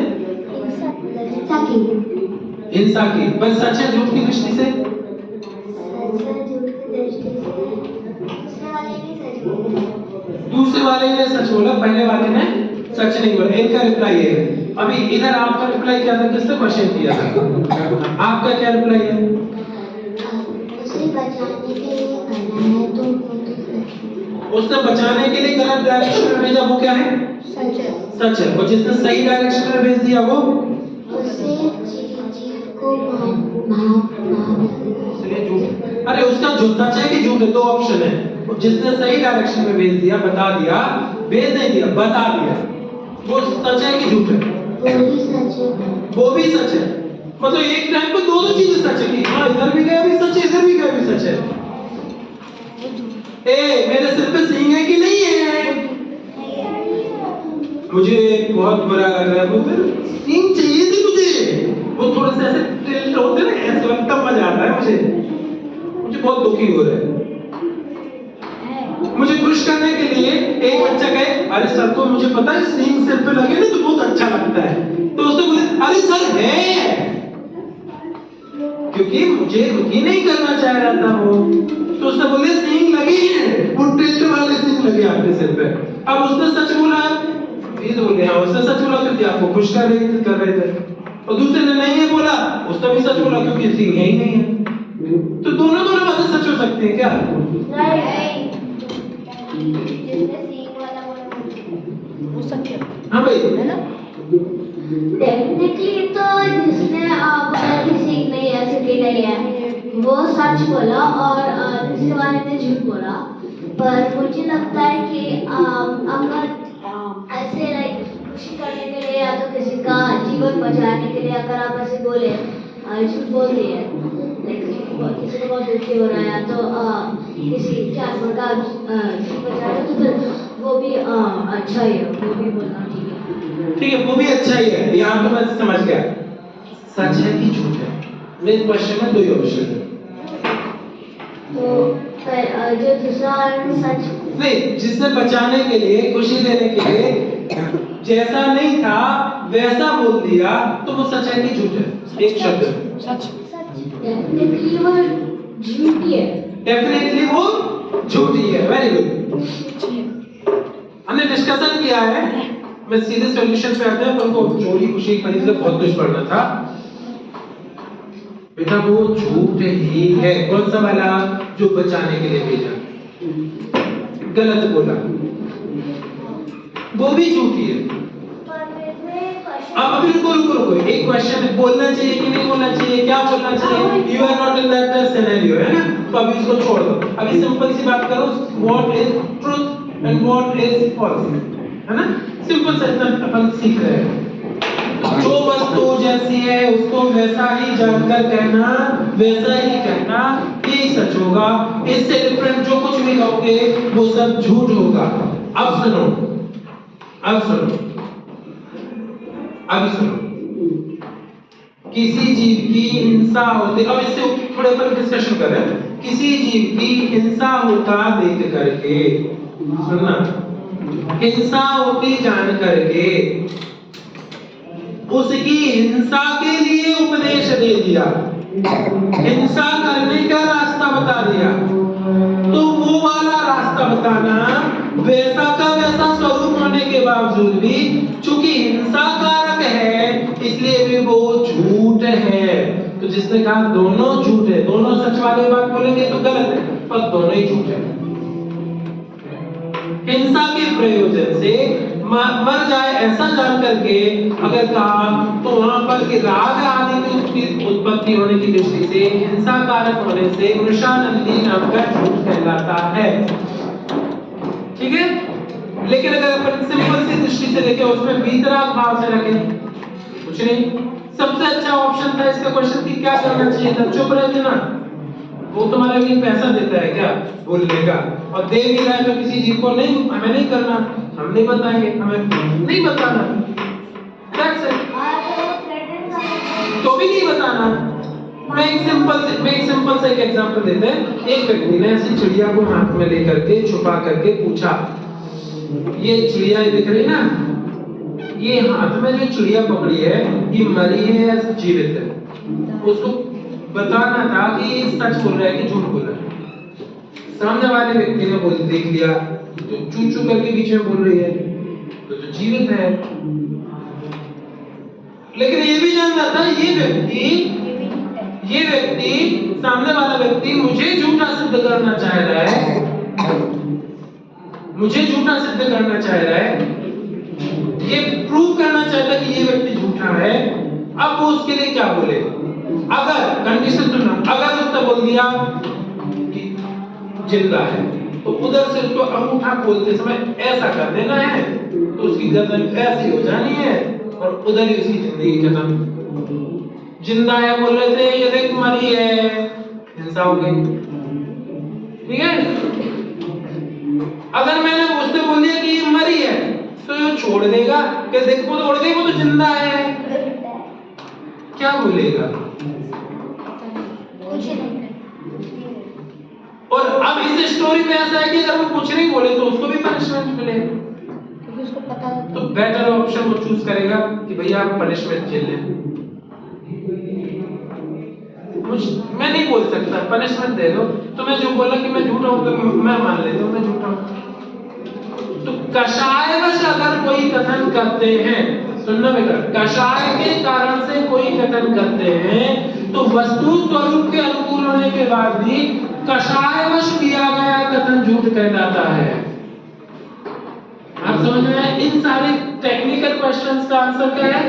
S4: हिंसा की। बस सच है झूठ की दृष्टि से? दूसरे वाले ने सच बोला, पहले वाले ने सच नहीं बोला। इनका रिप्लाई है। अभी इधर आपका रिप्लाई क्या था, किसने क्वेश्चन किया था? आपका क्या रिप्लाई है?
S6: उसे बचाने के लिए करना है तो
S4: उसने बचाने के लिए गलत डायरेक्शन में भेजा, वो क्या है?
S6: सच है।
S4: सच है। और जिसने सही डायरेक्शन में भेज दिया वो
S6: उसे जीव को
S7: इसलिए झूठ।
S4: अरे उसका झूठ सच है कि झूठ है? दो ऑप्शन है। जिसने सही डायरेक्शन में भेज दिया, बता दिया, भेज नहीं दिया, बता दिया, वो सच है कि झूठ है?
S6: वो भी सच है।
S4: वो भी सच है। मतलब एक टाइम पे दोनों चीजें सच है कि हाँ इधर भी गया भी सच है, इधर भी गया भी सच है। ए मेरे सिर पे सींग है कि नहीं है? मुझे बहुत बुरा लग रहा है, मुझे सींग चाहिए थी तुझे। वो थोड़े से ऐसे टिल्ट होते ना, ऐसे लगता मजा आता है मुझे बहुत दुखी हो रहा है। मुझे खुश करने के लिए एक बच्चा कहे अरे सर को मुझे पता है सींग सिर पे लगे ना तो बहुत अच्छा लगता है, तो उसने बोले अरे सर है, क्योंकि मुझे दुखी नहीं करना चाह रहा था वो, तो उसने बोले सींग लगी है, वो टिल्ट वाले सींग लगे आपके सिर पे। अब उसने सच बोला, ये तो बोल गया उसने सच बोला क्योंकि आपको खुश कर रहे थे, और दूसरे ने नहीं है बोला, उसने भी सच बोला क्योंकि सींग है ही नहीं है। तो दोनों बातें सच हो सकती है क्या? हाँ भाई,
S6: टेक्निकली तो जिसने बोला कि सीख नहीं है, सीखी नहीं है, सच बोला और दूसरे वाले ने झूठ बोला। पर मुझे लगता है कि अगर ऐसे लाइक खुशी करने के लिए या तो किसी का जीवन बचाने के लिए अगर आप ऐसे बोले झूठ बोल दिए, लाइक किसी को बहुत दुखी हो रहा है तो किसी जानवर का जीवन बचा रहे तो फिर वो भी अच्छा ही है, वो भी बोलना ठीक है।
S4: ठीक है, वो भी अच्छा ही है। यहाँ पे मैं समझ गया सच है कि झूठ है। मेरे क्वेश्चन में 2 ही ऑप्शन है।
S6: तो जो दूसरा वाला सच
S4: नहीं, जिसने बचाने के लिए, खुशी देने के लिए जैसा नहीं था वैसा बोल दिया तो वो सच है कि झूठ है? एक शब्द
S8: सच।
S6: डेफिनेटली वो झूठी है।
S4: डेफिनेटली वो झूठी है। Very good. हमने डिस्कशन किया है, मैं सीधे सॉल्यूशन पे आते हैं। अपन को चोरी खुशी खरीद से बहुत कुछ पढ़ना था बेटा। वो झूठ ही है। कौन सा वाला? जो बचाने के लिए भेजा, गलत बोला, वो भी झूठी है। अब रुको रुको रुको, एक क्वेश्चन है, बोलना चाहिए कि नहीं बोलना चाहिए, क्या बोलना चाहिए? You are not in that scenario, है ना? तो अभी इसको छोड़ दो। अभी सिंपल सी बात करो, what is truth and what is false, है ना? सिंपल सा अपन सीख रहे हैं। जो वस्तु जैसी है उसको वैसा ही जानकर कहना, वैसा ही कहना, यही सच होगा। इससे डिफरेंट जो कुछ भी कहोगे वो सब झूठ होगा। अब सुनो, अभी सुनो। किसी जीव की हिंसा होते, अब इससे थोड़े पर डिस्कशन करें। किसी जीव की हिंसा होता देख करके, सुनना, हिंसा होती जान करके उसकी हिंसा के लिए उपदेश दे दिया, हिंसा करने का रास्ता बता दिया, तो वो वाला रास्ता बताना वैसा का वैसा स्वरूप होने के बावजूद भी चूंकि हिंसा कारक है इसलिए भी वो झूठ है। तो जिसने कहा दोनों झूठ है, दोनों सच वाली बात बोलेंगे तो गलत है, पर दोनों ही झूठ है। हिंसा के प्रयोजन से मर जाए ऐसा जान करके अगर कहा तो वहां पर कि राग आदि की उत्पत्ति होने की दृष्टि से हिंसा कारक होने से मृषानंदी नाम का झूठ कहलाता है। ठीक है, लेकिन अगर अपन सिंपल सी दृष्टि से देखें, उसमें वीतराग भाव से रखें, कुछ नहीं, सबसे अच्छा ऑप्शन था इसका क्वेश्चन की क्या करना चाहिए था? चुप रहते ना। वो तुम्हारे लिए पैसा देता है क्या बोलने का, और दे भी रहा है तो किसी जीव को नहीं, हमें नहीं करना, हम नहीं बताएंगे, हमें नहीं बताना, तो भी नहीं बताना। मैं एक सिंपल से एक एग्जांपल देते हैं। एक व्यक्ति ने ऐसी चिड़िया को हाथ में लेकर के छुपा करके पूछा, ये चिड़िया दिख रही ना, ये हाथ में जो चिड़िया पकड़ी है ये मरी है या जीवित है? उसको बताना था कि ये सच बोल रहा है कि झूठ बोल रहा है। सामने वाले व्यक्ति ने बोल देख लिया तो चू चू करके बीच में बोल रही है तो जीवित है। लेकिन ये भी जानता था ये व्यक्ति सामने वाला व्यक्ति मुझे झूठा सिद्ध करना चाह रहा है, मुझे झूठा सिद्ध करना चाह रहा है, ये प्रूव करना चाहता कि ये व्यक्ति झूठा है। अब वो उसके लिए क्या बोले? अगर कंडीशन सुनना, अगर उसने बोल दिया कि जिंदा है तो उधर से उसको अंगूठा खोलते समय ऐसा कर देना है तो उसकी गर्दन ऐसी हो जानी है और उधर ही उसकी जिंदगी खत्म। जिंदा है बोल रहे थे, ये देख मरी है, हिंसा हो गई। ठीक है, अगर मैंने उसने बोल दिया कि ये मरी है तो ये छोड़ देगा कि देख वो तो उड़ गई, वो तो जिंदा है, क्या बोलेगा? और अब इस स्टोरी में ऐसा है कि अगर वो कुछ नहीं बोले तो उसको भी पनिशमेंट मिले,
S6: क्योंकि उसको पता
S4: तो बेटर ऑप्शन वो चूज करेगा कि भैया आप पनिशमेंट झेल लें। मैं नहीं बोल सकता, पनिशमेंट दे दो। तो मैं जो बोला कि मैं झूठा हूं तो मैं मान लेता हूं मैं झूठा हूं। तो कषायवश अगर कोई कथन करते हैं, सुनना बेटा, कषाय के कारण से कोई कथन करते हैं तो वस्तु स्वरूप के अनुकूल होने के बाद भी कषायवश किया गया कथन झूठ कहलाता है। आप समझ रहे हैं? इन सारे टेक्निकल क्वेश्चंस का आंसर क्या है?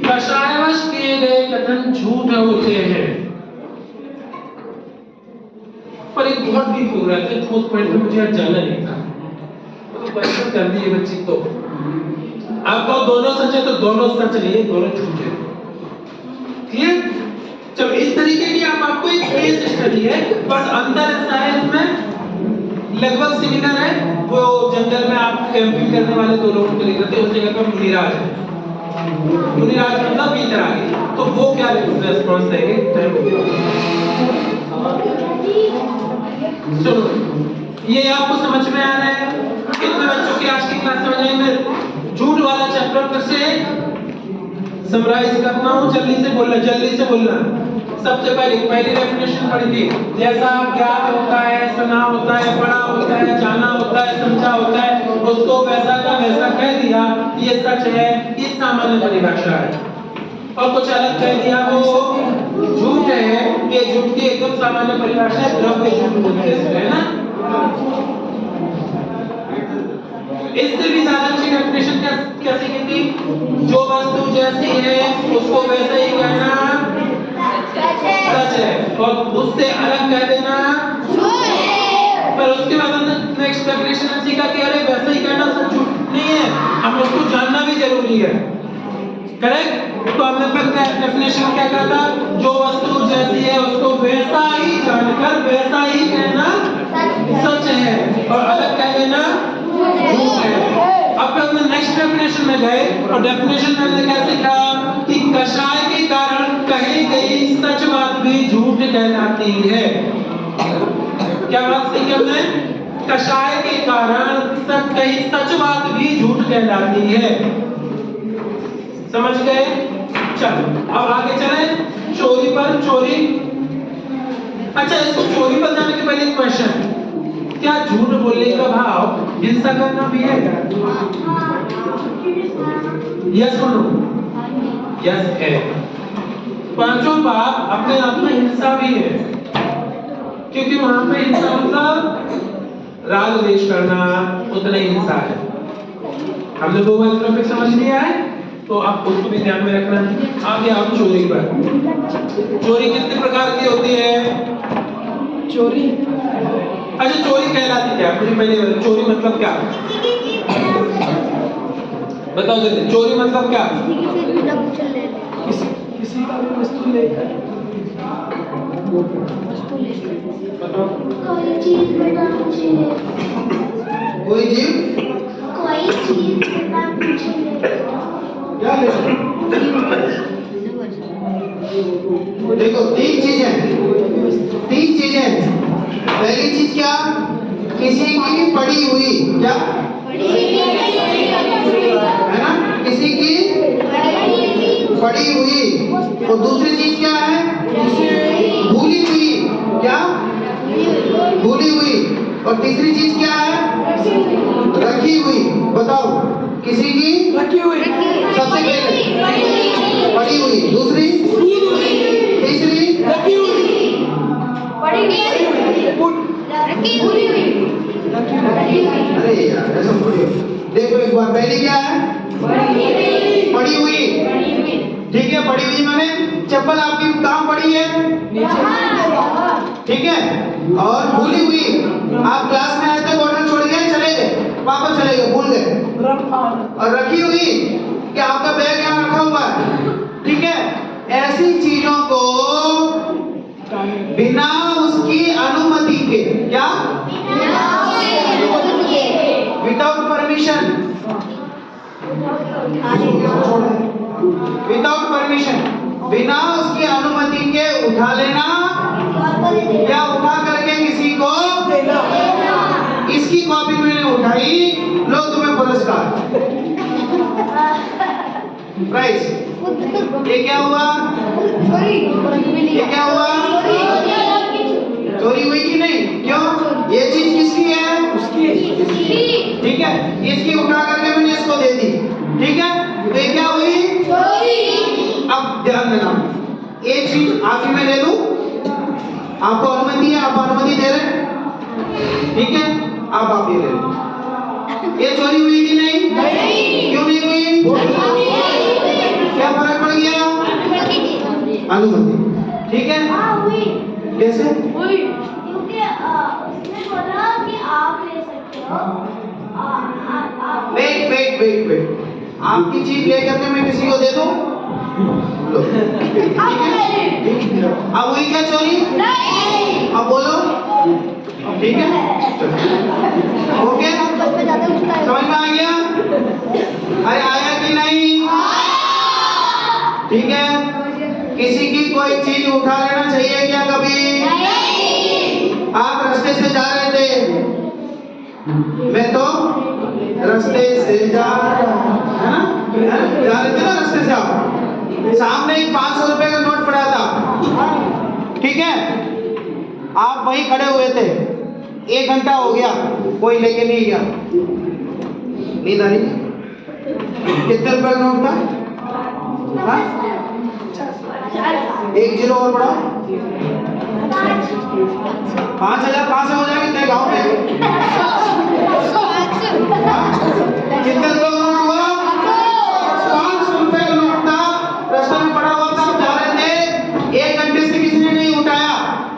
S4: कषायवश किए गए कथन झूठ होते हैं। बहुत डीप हो रहा है, तो उस पॉइंट पे मुझे आज जाना नहीं था। तो क्वेश्चन कर दी ये बच्ची तो आपको दोनों सच है तो दोनों सच नहीं है, दोनों झूठ है। क्लियर? चलो इस तरीके की आपको एक केस स्टडी है, बस अंतर ऐसा है इसमें लगभग सिमिलर है। वो जंगल में आप कैंपिंग करने वाले दो लोगों को लेकर थे, उस जगह पर मुनिराज है। मुनिराज मतलब टीचर आ गई, तो वो क्या रेस्पॉन्स देंगे? सुनो, ये आपको समझ में आ रहा है? कितने बच्चों की आज की क्लास समझ आई? मैं झूठ वाला चैप्टर पर से समराइज करना हूं, जल्दी से बोलना। सबसे पहली डेफिनेशन पढ़ी थी, जैसा ज्ञात होता है, सुना होता है, पढ़ा होता है, जाना होता है, समझा होता है, उसको वैसा का वैसा कह दिया, ये सच है, ये सामान्य परिभाषा है। और कुछ अलग कह दिया वो झूठ है, ये झूठ की एकदम सामान्य परिभाषा है, द्रव्य झूठ बोलते हैं ना। इससे भी ज्यादा अच्छी डेफिनेशन क्या सीखी थी? जो वस्तु जैसी है उसको वैसे ही कहना सच है, और उससे अलग कह देना झूठ है। पर उसके बाद हमने नेक्स्ट डेफिनेशन सीखा कि अरे वैसे ही कहना सब झूठ नहीं है, हमें उसको जानना भी जरूरी है। करेक्ट? तो हमने पहले डेफिनेशन क्या कहा था? जो वस्तु जैसी है उसको वैसा ही जानकर वैसा ही कहना सच है, और अलग कह देना झूठ है। अब हमने नेक्स्ट डेफिनेशन में गए, और डेफिनेशन में हमने क्या सीखा कि कषाय के कारण कही गई सच बात भी झूठ कहलाती है। क्या बात सीखी हमने? कषाय के कारण कही सच बात भी झूठ कहलाती है। समझ गए? चलो अब आगे चलें चोरी पर। चोरी, अच्छा इसको चोरी पर जाने के पहले एक क्वेश्चन, क्या झूठ बोलने का भाव हिंसा करना भी है? यस और नो? यस है। पांचों पाप अपने आप में हिंसा भी है, क्योंकि वहां पे हिंसा मतलब राग द्वेष करना उतना ही हिंसा है। हमने दो बार ट्रैफिक समझ लिया है, तो आप उसको भी ध्यान में रखना। आगे आप चोरी पर। चोरी कितने प्रकार की होती है?
S8: चोरी,
S4: अच्छा चोरी कहलाती क्या? मुझे पहले चोरी मतलब क्या बताओ जल्दी। चोरी मतलब क्या?
S8: किसी का भी वस्तु लेकर
S4: बताओ।
S6: कोई चीज बिना पूछे ले,
S1: कोई चीज
S6: बिना पूछे ले।
S1: क्या ले? देखो तीन चीजें। पहली चीज क्या? किसी की पड़ी हुई, क्या है ना? किसी की पड़ी हुई। और दूसरी चीज क्या है? भूली हुई, क्या भूली हुई। और तीसरी चीज क्या है? रखी हुई। बताओ, किसी की
S8: रखी हुई,
S1: सबसे पहले पड़ी हुई, दूसरी, तीसरी
S8: रखी हुई,
S1: अरे यार ऐसा थोड़ी। देखो एक बार, पहली क्या है? पड़ी हुई। ठीक है, पड़ी हुई माने चप्पल आपकी कहाँ पड़ी है? ठीक है। और भूली हुई, आप क्लास में आए थे, बोतल छोड़ गए, चले गए, वापस चले गए, भूल गए। और रखी हुई कि आपका बैग यहाँ रखा हुआ है। ठीक है, ऐसी चीजों को बिना उसकी अनुमति के, क्या विदाउट परमिशन, बिना उसकी अनुमति के उठा लेना या उठा करके किसी को देना। इसकी कॉपी मैंने उठाई, लो तुम्हें पुरस्कार, प्राइज। ये क्या हुआ? ये क्या हुआ? चोरी हुई कि नहीं? क्यों? ये चीज किसकी है? उसकी। ठीक है, इसकी उठा करके मैंने इसको दे दी। ठीक है, तो ये क्या हुई? अब ध्यान देना, एक चीज आगे मैं ले लूं, आपको अनुमति है, आप अनुमति दे रहे हैं, ठीक है, आप ये ले लो। ये चोरी हुई कि नहीं? क्यों नहीं हुई? क्या फर्क पड़ गया? अनुमति। ठीक है, कैसे?
S6: क्योंकि
S1: वेट आपकी चीज लेकर के मैं किसी को दे दूं? लो। ठीक है? अब हुई क्या चोरी? नहीं। अब बोलो। ठीक है? ओके? समझ में आ गया? अरे आया कि नहीं? ठीक है? किसी की कोई चीज उठा लेना चाहिए क्या कभी? नहीं। आप रास्ते से जा रहे थे, मैं तो रास्ते से जा रहा, है ना? जा रहे थे ना रास्ते से, आप सामने एक 500 रुपए का नोट पड़ा था, ठीक है? आप वहीं खड़े हुए थे, 1 घंटा हो गया, कोई लेके नहीं गया, नींद आ रही? कितने रुपए का नोट था? हाँ? 1 जीरो और बढ़ाओ, 5000 कहाँ से हो जाएंगे इतने गाँव में? कितने रुपए का नोट हुआ? 500 रुपए का नोट था, रास्ते में पड़ा हुआ था, आप जा रहे थे, 1 घंटे से किसने नहीं उठाया,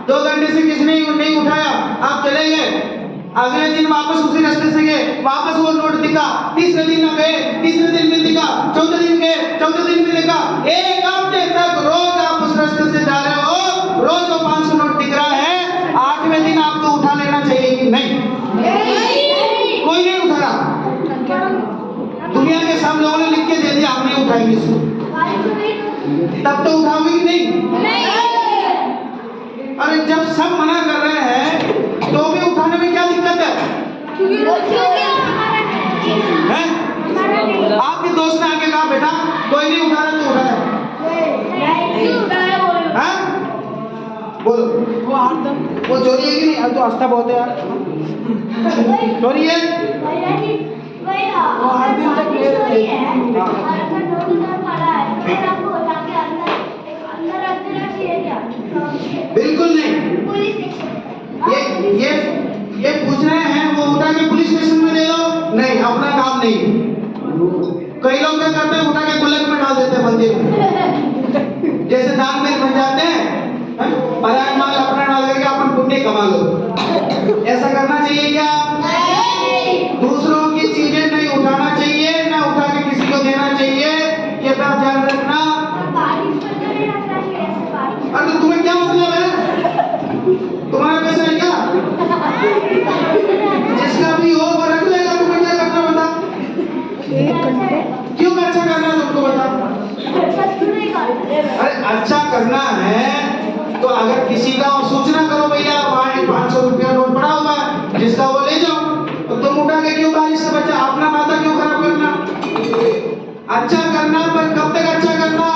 S1: 2 घंटे से किसने नहीं उठाया, आप चले गए, अगले दिन वापस उसी रास्ते से गए, वापस वो नोट दिखा, तीसरे दिन ना गए, तीसरे दिन में दिखा, चौथे दिन गए, चौथे दिन में दिखा, 1 हफ्ते तक रोज आप उस रास्ते से जा रहे हो, रोज वो 500 नोट दिख रहा है, 8वें दिन आपको उठा लेना चाहिए कि नहीं? कोई नहीं उठा रहा, दुनिया के सब लोगों ने लिख के दे दिया आप नहीं उठाएंगे इसको, तब तो उठाओगे कि नहीं? अरे जब सब मना कर रहे हैं तो भी उठाने में क्या दिक्कत है? हैं? आपके दोस्त ने आके कहा बेटा कोई नहीं उठा रहा, तू उठा रहा है? बोलो वो चोरी है कि नहीं? अब तो आस्था बहुत है यार, चोरी है?
S8: वो हर दिन तक
S1: बिल्कुल नहीं। ये पूछ रहे हैं वो उठा के पुलिस स्टेशन में दे दो, नहीं अपना काम नहीं। कई लोग क्या करते हैं, उठा के गुल्लक में डाल देते हैं मंदिर में, जैसे दान में बन जाते हैं, पराया माल अपना डाल करके अपन पुण्य कमा लो। ऐसा करना चाहिए क्या? दूसरों की चीजें नहीं उठाना चाहिए, ना उठा के किसी को देना चाहिए, ये बात ध्यान रखना। अरे तुम्हें क्या मतलब है? तुम्हारा पैसा है क्या? जिसका भी हो वो रख लेगा, तुम्हें क्या करना बता? क्यों अच्छा करना है तुमको बता? अरे अच्छा करना है तो अगर किसी का सूचना करो, भैया वहाँ 500 रुपया नोट पड़ा हुआ है, जिसका वो ले जाओ, तो तुम उठा के क्यों बारिश से बचा? अपना माथा क्यों खराब करना? अच्छा करना, पर कब तक अच्छा करना?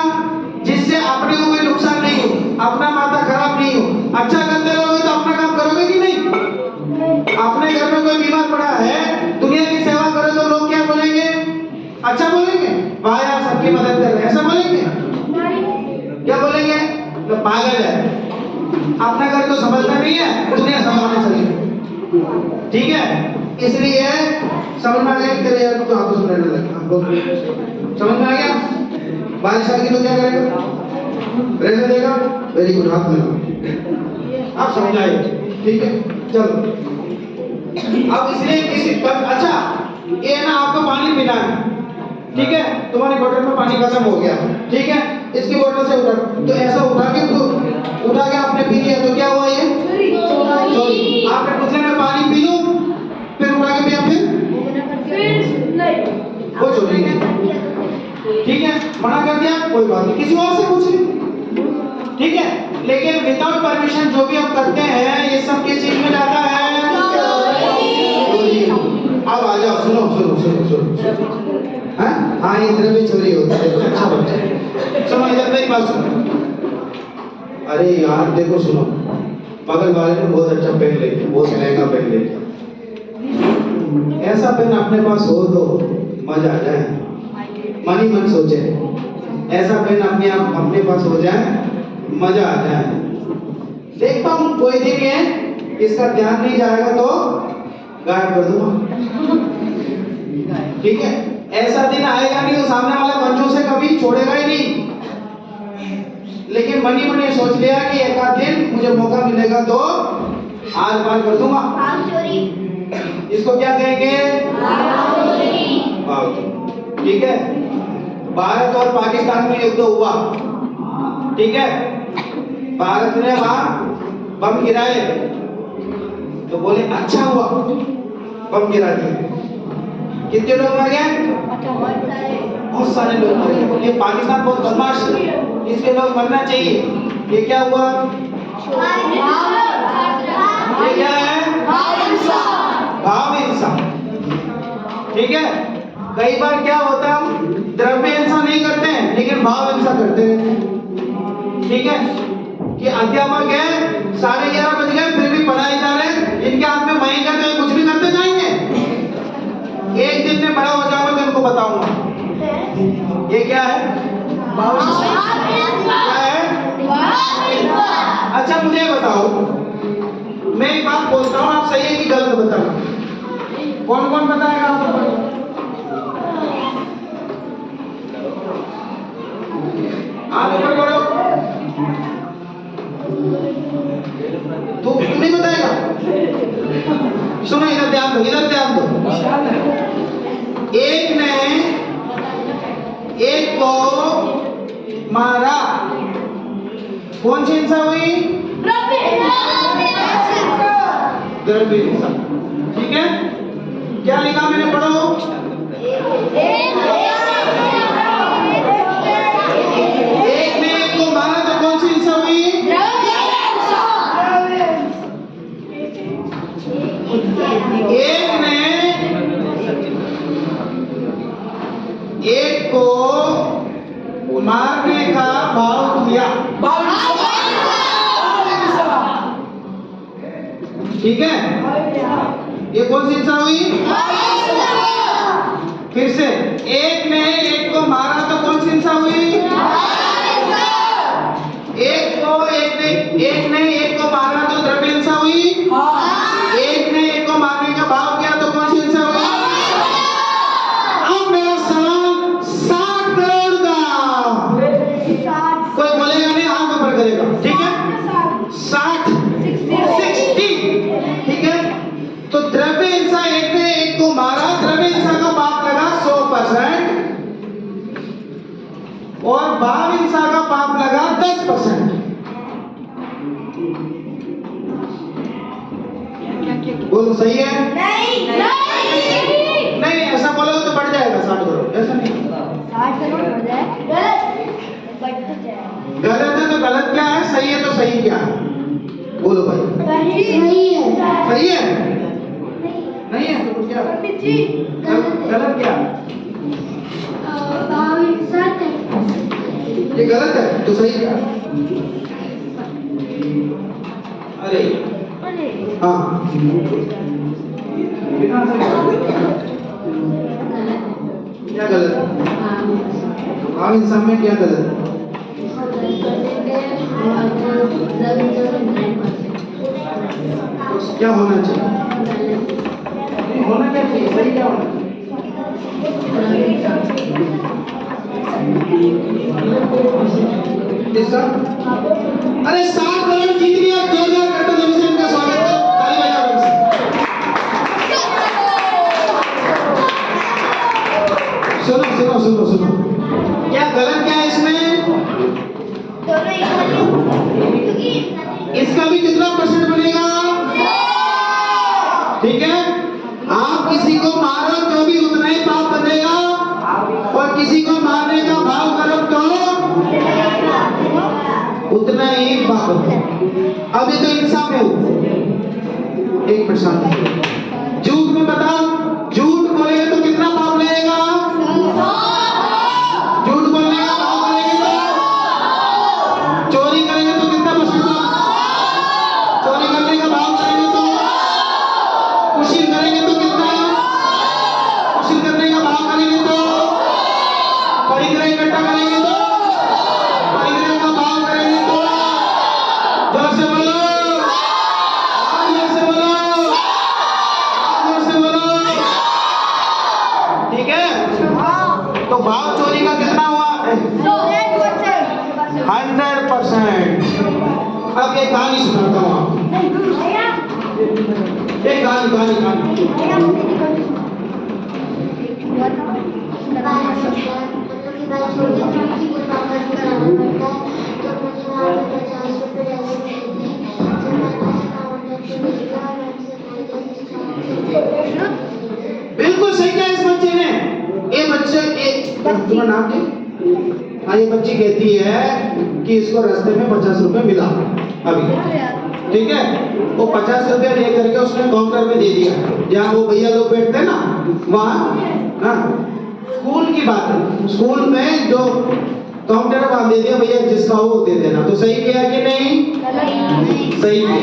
S1: जिससे अपने को कोई नुकसान नहीं हो, अपना माथा खराब नहीं हो। अच्छा करते रहोगे तो अपना काम करोगे कि नहीं? अपने घर में कोई बीमार पड़ा है, दुनिया की सेवा करो तो लोग क्या बोलेंगे? अच्छा बोलेंगे, वाह यार सबकी मदद कर रहे हैं, ऐसा बोलेंगे? क्या बोलेंगे? तो पागल है, अपना घर तो संभलता नहीं है, दुनिया संभालने चलेगी। ठीक है, इसलिए समझ में आ गया? तेरे यार तो आपको सुनने लगा, आपको समझ में आ गया? बारिश आ गई तो क्या करेगा? रहने देगा? वेरी गुड, हाथ में आप समझाइए। ठीक है, चलो अब इसलिए किसी अच्छा ये ना आपको पानी पीना है, ठीक है? तुम्हारी बोतल में पानी खत्म हो गया, ठीक है? इसकी बोतल से उठा, तो ऐसा उठा के आपने पी लिया तो क्या हुआ? ये चोरी। आपने पूछने में पानी पी लूं फिर उठा के पिया, फिर वो चोरी नहीं। ठीक है, मना कर दिया कोई बात नहीं, किसी और से पूछिए, ठीक है? लेकिन विदाउट परमिशन जो भी हम करते हैं ये सब किस चीज में जाता है? अब आ जाओ, सुनो। हाँ इधर भी चोरी होता है, अच्छा बच्चा सुनो, इधर मेरी बात सुनो। अरे यार देखो सुनो, बगल वाले ने बहुत अच्छा पेन ले लिया, बहुत महंगा पेन ले लिया, ऐसा पेन अपने पास हो तो मजा आ जाए, मन ही मन सोचे ऐसा पेन अपने पास हो जाए, मजा आ जाए। देखता हूँ कोई दिन है इसका ध्यान नहीं जाएगा तो गायब कर दूंगा, ठीक है? ऐसा दिन आएगा नहीं तो सामने वाला कंजूस से कभी छोड़ेगा ही नहीं, लेकिन मन ही मन सोच लिया कि एक आध दिन मुझे मौका मिलेगा तो आर पार कर दूंगा। इसको क्या कहेंगे? भावचोरी। ठीक है, भारत और पाकिस्तान में युद्ध हुआ, ठीक है, भारत ने वहां बम गिराए, तो बोले अच्छा हुआ बम गिरा दिए। कितने लोग मर गए? बहुत सारे लोग मर गए। ये पाकिस्तान बहुत बदमाश है, इसके लोग मरना चाहिए। ये क्या हुआ? ये क्या है? भाव हिंसा। ठीक है, कई बार क्या होता है, हम द्रव्य हिंसा नहीं करते हैं लेकिन भाव हिंसा करते हैं। ठीक है, कि अध्यापक है, 11:30 बज गए फिर भी पढ़ाए जा रहे हैं, इनके हाथ में माइक है तो ये कुछ भी करते जाएंगे। एक दिन में बड़ा हो जाऊंगा तो इनको बताऊंगा ये क्या है? भाव हिंसा। क्या है? अच्छा मुझे बताओ, मैं एक बात बोलता हूँ, आप सही है कि गलत बताना। कौन कौन बताएगा? आप ऊपर बढ़ो। तू नहीं बताएगा? सुनो, इधर ध्यान दो, इधर ध्यान दो। एक ने एक को मारा, कौन सी हिंसा हुई? द्रव्य हिंसा। ठीक है, क्या लिखा मैंने? पढ़ो। एक ने एक को मारा तो कौन सी हिंसा हुई? एक ने एक को मारने का भाव किया। ठीक है, ये कौन सी हिंसा हुई? फिर से, एक ने एक को मारा तो कौन सी हिंसा हुई? एक ने एक को मारा तो द्रव्य हिंसा हुई। एक ने एक को मारने का भाव किया तो कौन सी हिंसा हुई? अब मेरा सवाल 60 करोड़ का, कोई बोलेगा नहीं, हाथ ऊपर करेगा। ठीक है, 60 ठीक है, तो द्रव्य हिंसा एक ने एक को मारा, द्रव्य हिंसा का पाप लगा 100% और भाव हिंसा का पाप लगा 10%। बोलो सही है? नहीं, ऐसा बोलोगे तो बढ़ जाएगा 60 करोड़, ऐसा नहीं। गलत है तो गलत क्या है, सही है तो सही क्या है? बोलो भाई।
S6: सही है।
S1: सही है? नहीं है तो क्या? गलत क्या?
S6: भाव हिंसा
S1: ये गलत है तो सही क्या? अरे हाँ, क्या गलत है? भाव हिंसा में क्या गलत है? तो क्या होना चाहिए? होना क्या चाहिए? सही क्या होना चाहिए? किसका? अरे 60 करोड़ जीत लिया, जोरदार करते हैं इनका स्वागत है, ताली बजाओ इनसे। सुनो सुनो सुनो सुनो, क्या गलत क्या है इसमें? इसका भी कितना % बनेगा? ठीक है, आप किसी को मारो तो भी उतना ही पाप बनेगा और किसी को मारने का भाव करो तो उतना ही पाप बनेगा। अभी तो इंसाफ है, 1%। झूठ में बताओ, झूठ बोलेगा तो कितना पाप लगेगा? झूठ बोलने का भाव करेंगे तो, चोरी करेंगे तो कितना %? चोरी करने का भाव करेंगे तो, कुशील करेंगे तो कितना? कुशील करने का भाव करेंगे तो, परिग्रह इकट्ठा करेंगे तो, परिग्रह का भाव करेंगे तो, जोर से बोलो, जोर से बोलो, जोर से बोलो। ठीक है, तो भाव चोरी का कितना हुआ? 100%। अब एक कहानी सुनाता हूँ आपको। एक गाली गाली गाली बिल्कुल सही कहा इस बच्चे ने। ये बच्चे तुम्हारा नाम क्या? हाँ, ये बच्ची कहती है कि इसको रास्ते में 50 रुपए मिला अभी, ठीक है। वो 50 रुपया लेकर के उसने काउंटर में दे दिया, जहाँ वो भैया लोग बैठते हैं ना वहाँ। हाँ, स्कूल की बात है, स्कूल में जो काउंटर है वहाँ दे दिया, भैया जिसका हो वो दे देना। तो सही किया कि नहीं? सही किया।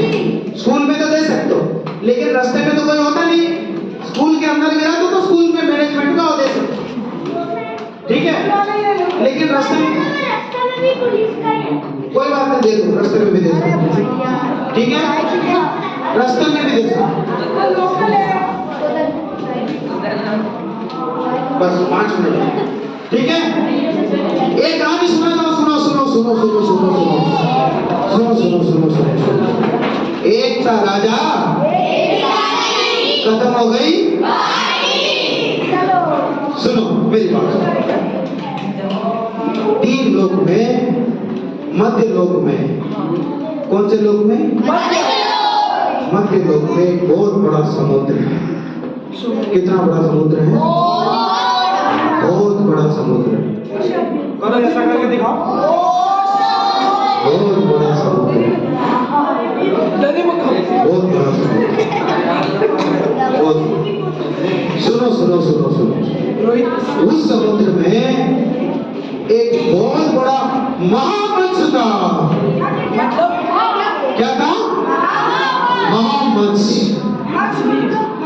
S1: स्कूल में तो दे सकते हो, लेकिन रास्ते में तो कोई होता नहीं। स्कूल के अंदर गिरा तो स्कूल में मैनेजमेंट का दे सकते, ठीक है। लेकिन रास्ते में
S8: भी पुलिस का है।
S1: कोई बात नहीं, दे दो, रास्ते में भी दे सकते, ठीक है। रास्ते में भी दे सकते, बस 5 मिनट, ठीक है। एक कहानी सुना दो, सुनो सुनो सुनो सुनो सुनो सुनो सुनो सुनो सुनो सुनो। एक था राजा, खत्म हो गई। सुनो मेरी बात। 3 लोक में, मध्य लोक में, कौन से लोक में? मध्य लोक में एक बहुत बड़ा समुद्र है। कितना बड़ा समुद्र है? बहुत बड़ा समुद्र है।
S7: करो ऐसा करके दिखाओ।
S1: बहुत बड़ा समुद्र है, बहुत बड़ा समुद्र। बहुत सुनो सुनो सुनो सुनो। उस समुद्र में एक बहुत बड़ा महामत्स्य था। क्या था? महामत्स्य,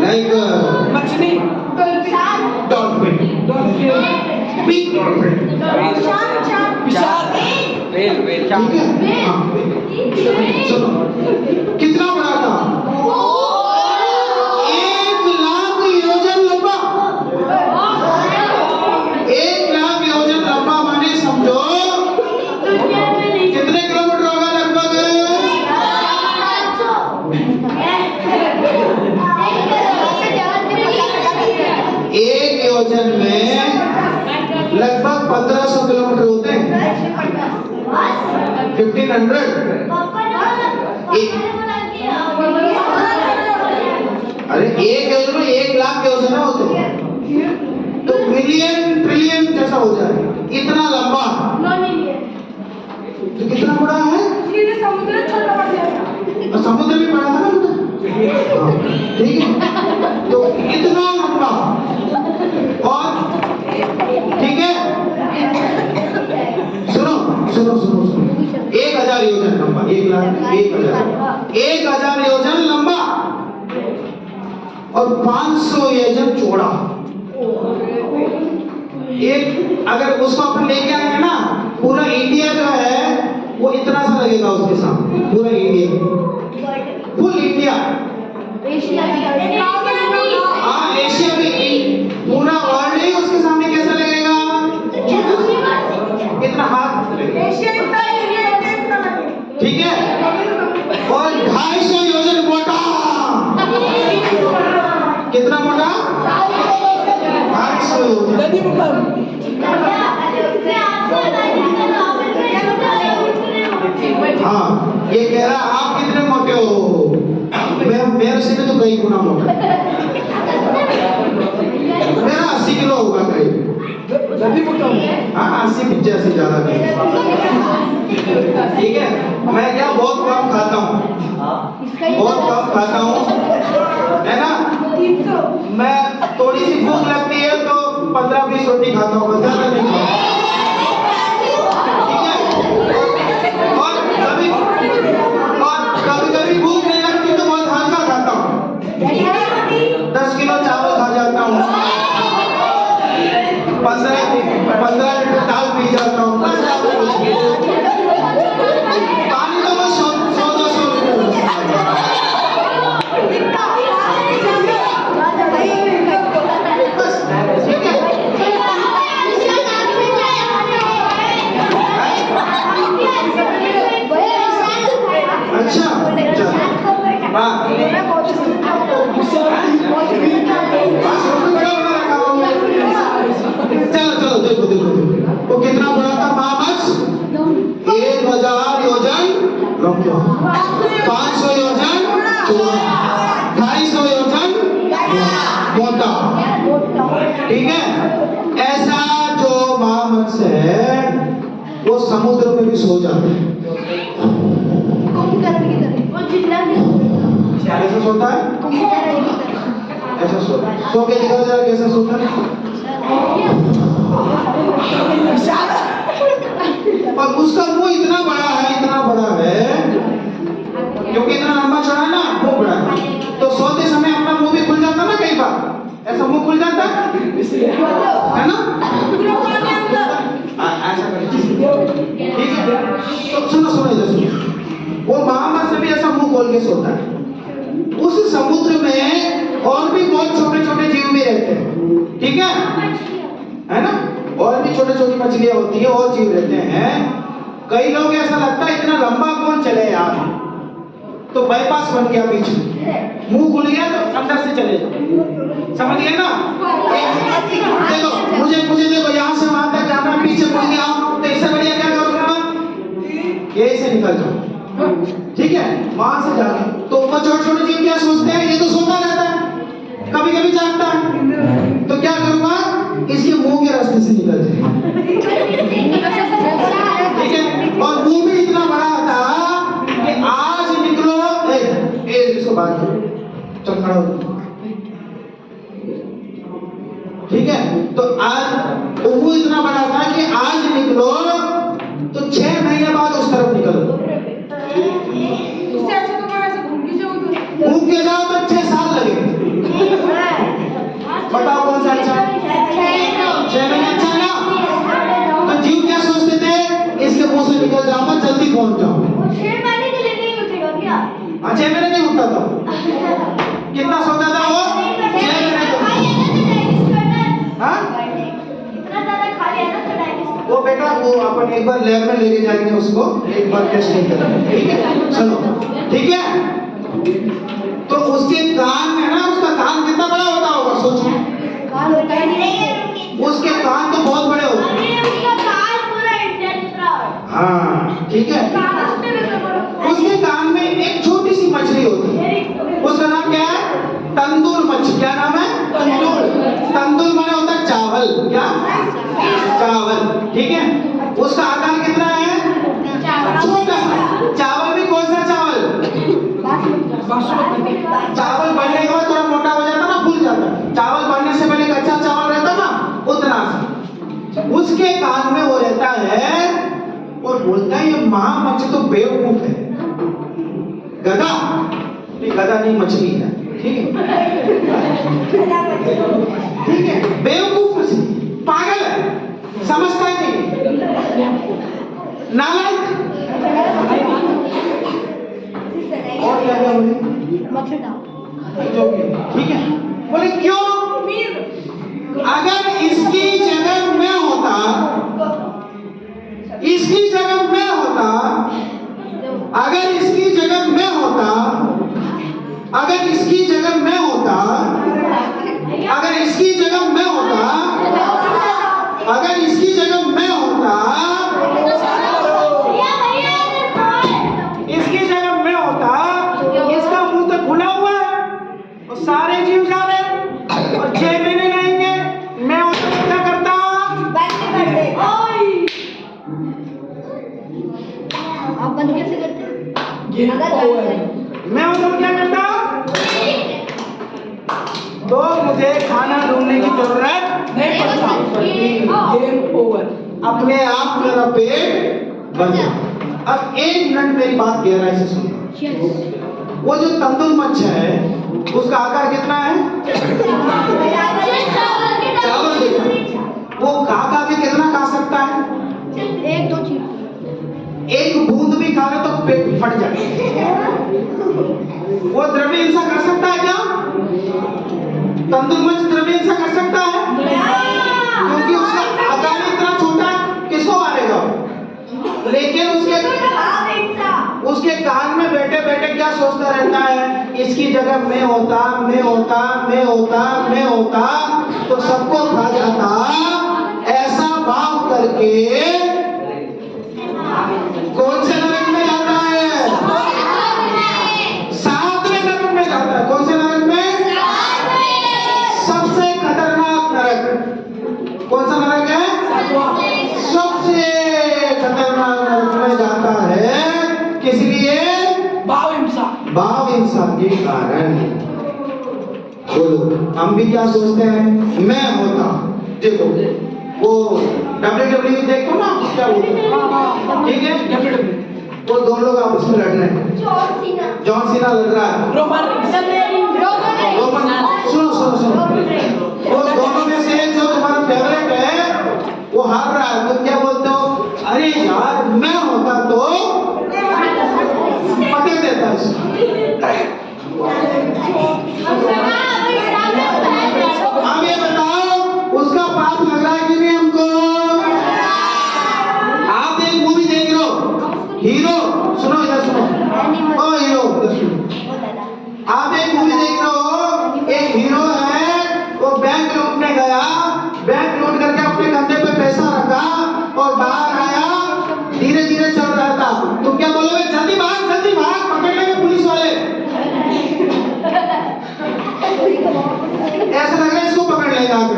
S1: लाइक डॉल्फिन, बिग डॉल्फिन, ठीक है। हाँ, सुनो कितना बड़ा था? 1 लाख योजन लंबा। 1 लाख योजन लंबा माने समझो कितने किलोमीटर होगा लगभग? 1 योजन में लगभग 1500 किलोमीटर होते हैं। 1500। अरे 1 योजन में 1 लाख योजन होते, तो मिलियन ट्रिलियन जैसा हो जाए, इतना लंबा। तो कितना बड़ा है? और समुद्र भी बड़ा था ना उधर, ठीक है। तो इतना लंबा, और ठीक है। सुनो सुनो सुनो सुनो। 1000 योजन लंबा, 1 लाख 1000 योजन लंबा और 500 योजन चौड़ा। एक अगर उसको अपन लेके आएंगे ना, पूरा इंडिया जो है वो इतना सा लगेगा उसके सामने। पूरा इंडिया, फुल इंडिया, हाँ एशिया भी, पूरा वर्ल्ड ही उसके सामने कैसा लगेगा? इतना हाथ लगेगा, ठीक है। और 250 योजन मोटा। कितना मोटा? 250 योजन। हाँ, ये कह रहा आप कितने मोटे हो? मेरे से तो कई गुना मोटा। मेरा 80 किलो होगा करीब। हाँ 80-85 ज्यादा नहीं, ठीक है। मैं क्या बहुत कम खाता हूँ, बहुत कम खाता हूँ, है ना। मैं थोड़ी सी भूख लगती है तो 15-20 रोटी खाता हूँ, बस ज्यादा नहीं खाता, ठीक है। और कभी कभी भूख नहीं लगती तो बहुत हल्का खाता हूँ, 10 किलो चावल खा जाता हूँ, 15 लीटर दाल पी जाता हूँ, बस ज्यादा कुछ नहीं। पानी तो बस 100-200 लीटर। बस ठीक है। 500 योजन चौड़ा, 250 योजन मोटा। ठीक है, ऐसा जो महामत्स्य है वो समुद्र में भी सो जाता है। ऐसा सोता है, ऐसा सोता है, सो के दिखाओ जरा कैसा सोता है। और उसका मुंह इतना बड़ा है, इतना बड़ा है, क्योंकि इतना लंबा चौड़ा है ना, मुंह बड़ा है, तो सोते समय अपना मुंह भी खुल जाता ना, कई बार ऐसा मुंह खुल जाता है ना, ऐसा करिए। ठीक है, तो सुनो सुनो इधर सुनो, वो महामत्स्य भी ऐसा मुंह खोल के सोता है। उस समुद्र में और भी बहुत छोटे छोटे जीव भी रहते हैं। ठीक है ना, और भी छोटे छोटी मछलियां होती है और जीव रहते हैं। कई लोग ऐसा लगता है इतना लंबा कौन चले यार, तो बाईपास बन गया, बीच में मुंह खुल गया तो अंदर से चले जाओ, समझ गए ना। देखो मुझे देखो यहाँ से वहां तक जाना, पीछे मुड़ के आओ, तो इससे बढ़िया क्या करूंगा, यही से निकल जाओ। ठीक है, वहां से जाके तो ऊपर छोटे छोटे जीव क्या सोचते हैं, ये तो सोता रहता है, कभी कभी जागता है, तो क्या करूंगा, इसके मुंह के रास्ते से निकल जाए। ठीक है, और मुंह भी इतना बड़ा था कि आज निकलो, इसको बात करो, चल खड़ा हो। ठीक है, तो आज मुंह इतना बड़ा था कि आज निकलो तो 6 महीने बाद उस तरफ निकलो, घूम के जाओ तो 6 साल लगेंगे। बताओ कौन सा अच्छा, 6 महीने अच्छा ना। तो जीव क्या सोचते थे, इसके मुंह से निकल जाऊंगा, जल्दी पहुंच जाऊं।
S8: 6 महीने के लिए नहीं उठेगा क्या?
S1: 6 महीने नहीं उठता था, कितना सोता था वो, 6 महीने तो। हाँ,
S8: इतना ज्यादा खा लिया ना तो डाइजेस्ट।
S1: वो बेटा वो अपन एक बार लैब में लेके जाएंगे उसको, एक बार टेस्टिंग करेंगे। ठीक है, चलो ठीक है। तो उसके कान में ना, उसका कान कितना बड़ा होता होगा, सोचो।
S8: कान होता ही नहीं है,
S1: उसके कान तो बहुत बड़े होते हैं।
S8: अरे उसका कान पूरा इंटेंस था।
S1: हाँ ठीक है, उसके कान में एक छोटी सी मछली होती है, उसका नाम क्या है, तंदूर मछली। क्या नाम है, तंदूर। तंदूर माने होता है चावल, क्या चावल। ठीक है, उसका आकार कितना है, छोटा सा। चावल भी कौन सा चावल, चावल बनने के बाद थोड़ा मोटा हो जाता ना, फूल जाता। चावल बनने से पहले कच्चा चावल रहता ना, उतना सा। उसके कान में वो रहता है और बोलता है ये महामत्स्य तो बेवकूफ है, गधा। ये गधा नहीं, मछली है। ठीक है, ठीक है, बेवकूफ मछली, पागल है, समझता ही नहीं, नालायक। और क्या क्या बोले, ठीक है, बोले क्यों, अगर इसकी जगह में होता, इसकी जगह में होता, अगर इसकी जगह में होता, अगर इसकी जगह में होता, अगर इसकी जगह में होता, अगर इसकी जगह में होता, इसकी जगह में होता, इसका मुंह तो खुला हुआ है और सारे जीव जा रहे हैं और 6 महीने रहेंगे, मैं उसको क्या करता,
S8: आप बंद कैसे करते हैं?
S1: मैं उसको क्या करता, तो मुझे खाना ढूंढने की जरूरत नहीं पड़ता, अपने आप मेरा पेट भर जाता। अब 1 मिनट मेरी बात गहराई से सुनो। वो जो तंदूर मच्छी है उसका आकार कितना है, चावल जितना। वो खा के कितना खा सकता है,
S8: 1-2 चीज,
S1: एक बूंद भी खा ले तो पेट फट जाए। वो द्रव्य हिंसा कर सकता है क्या, तंदूर मच्छी द्रव्य हिंसा कर सकता है, क्योंकि उसका आकार इतना छोटा है, किसको मारेगा। लेकिन उसके कान में बैठे बैठे क्या सोचता रहता है, इसकी जगह मैं होता, मैं होता, मैं होता, मैं होता तो सबको खा जाता। ऐसा भाव करके कौन से नरक में जाता है, भाव हिंसा के कारण। बोलो, हम भी क्या सोचते हैं, मैं होता, देखो वो WWE देखो ना, क्या बोलते हैं, ठीक है, वो दोनों लोग आपस में लड़ रहे हैं, जॉन सीना लड़ रहा है, रोमन, सुनो सुनो सुनो, वो दोनों में से जो तुम्हारा फेवरेट है वो हार रहा है, तुम क्या बोलते हो, अरे यार मैं होता तो पकड़ देता इसको। अब ये बताओ उसका पाप लग रहा है कि नहीं हमको? आप एक मूवी देख रहे हो, हीरो, सुनो इधर सुनो, ओ हीरो इधर सुनो, आप एक मूवी देख रहे हो, एक हीरो है वो बैंक लूटने गया, बैंक लूट करके अपने कंधे पे पैसा रखा और बाहर आया, धीरे धीरे चल रहा था, तुम क्या बोलोगे, जल्दी भाग पकड़ लेंगे पुलिस वाले, ऐसा लग रहा है इसको पकड़ लेगा आकर,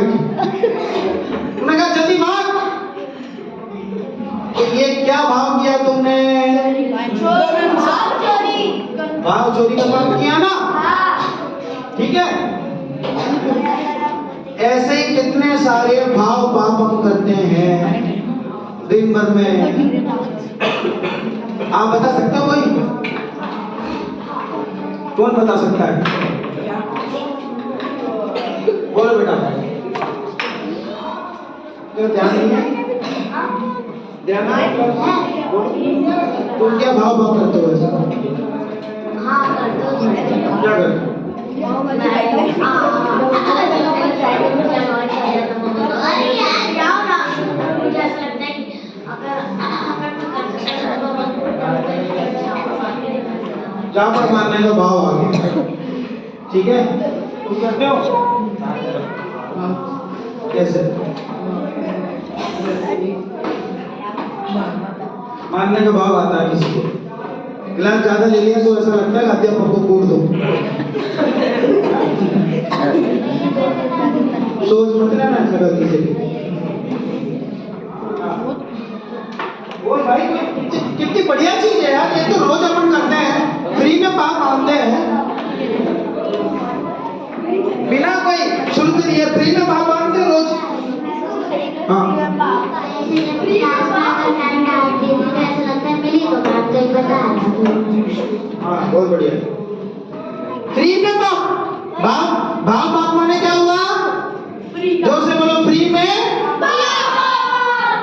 S1: उन्होंने कहा जल्दी भाग। ये क्या भाव किया तुमने, भाव चोरी का पाप किया ना, ठीक है। ऐसे ही कितने सारे भाव पाप हम करते हैं दिन भर में, आप बता सकते हो कोई, कौन बता सकता है, बोलो बेटा, ध्यान नहीं है, ध्यान नहीं, तुम क्या भाव करते हो ऐसा, क्या करते हो? चापड़ मारने का भाव आ गया, ठीक है, तुम करते हो कैसे, मारने का भाव आता है किसी को, गिलास ज्यादा ले लिया तो ऐसा लगता है अध्यापक को कूट दो, सोच मत लेना ऐसा गलती से। वो भाई कितनी बढ़िया चीज है यार, ये तो रोज अपन करते हैं, फ्री में पाप मानते हैं, बिना कोई शुल्क दिए फ्री में पाप मानते हैं रोज। हाँ हाँ बहुत बढ़िया, फ्री में पाप, भाव पाप माने क्या हुआ, जोर से बोलो, फ्री में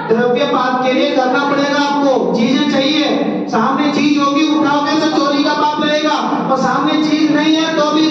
S1: द्रव्य पाप के लिए करना पड़ेगा आपको, चीजें चाहिए, सामने चीज होगी उठाओगे तो चोरी का पाप लगेगा, और सामने चीज नहीं है तो भी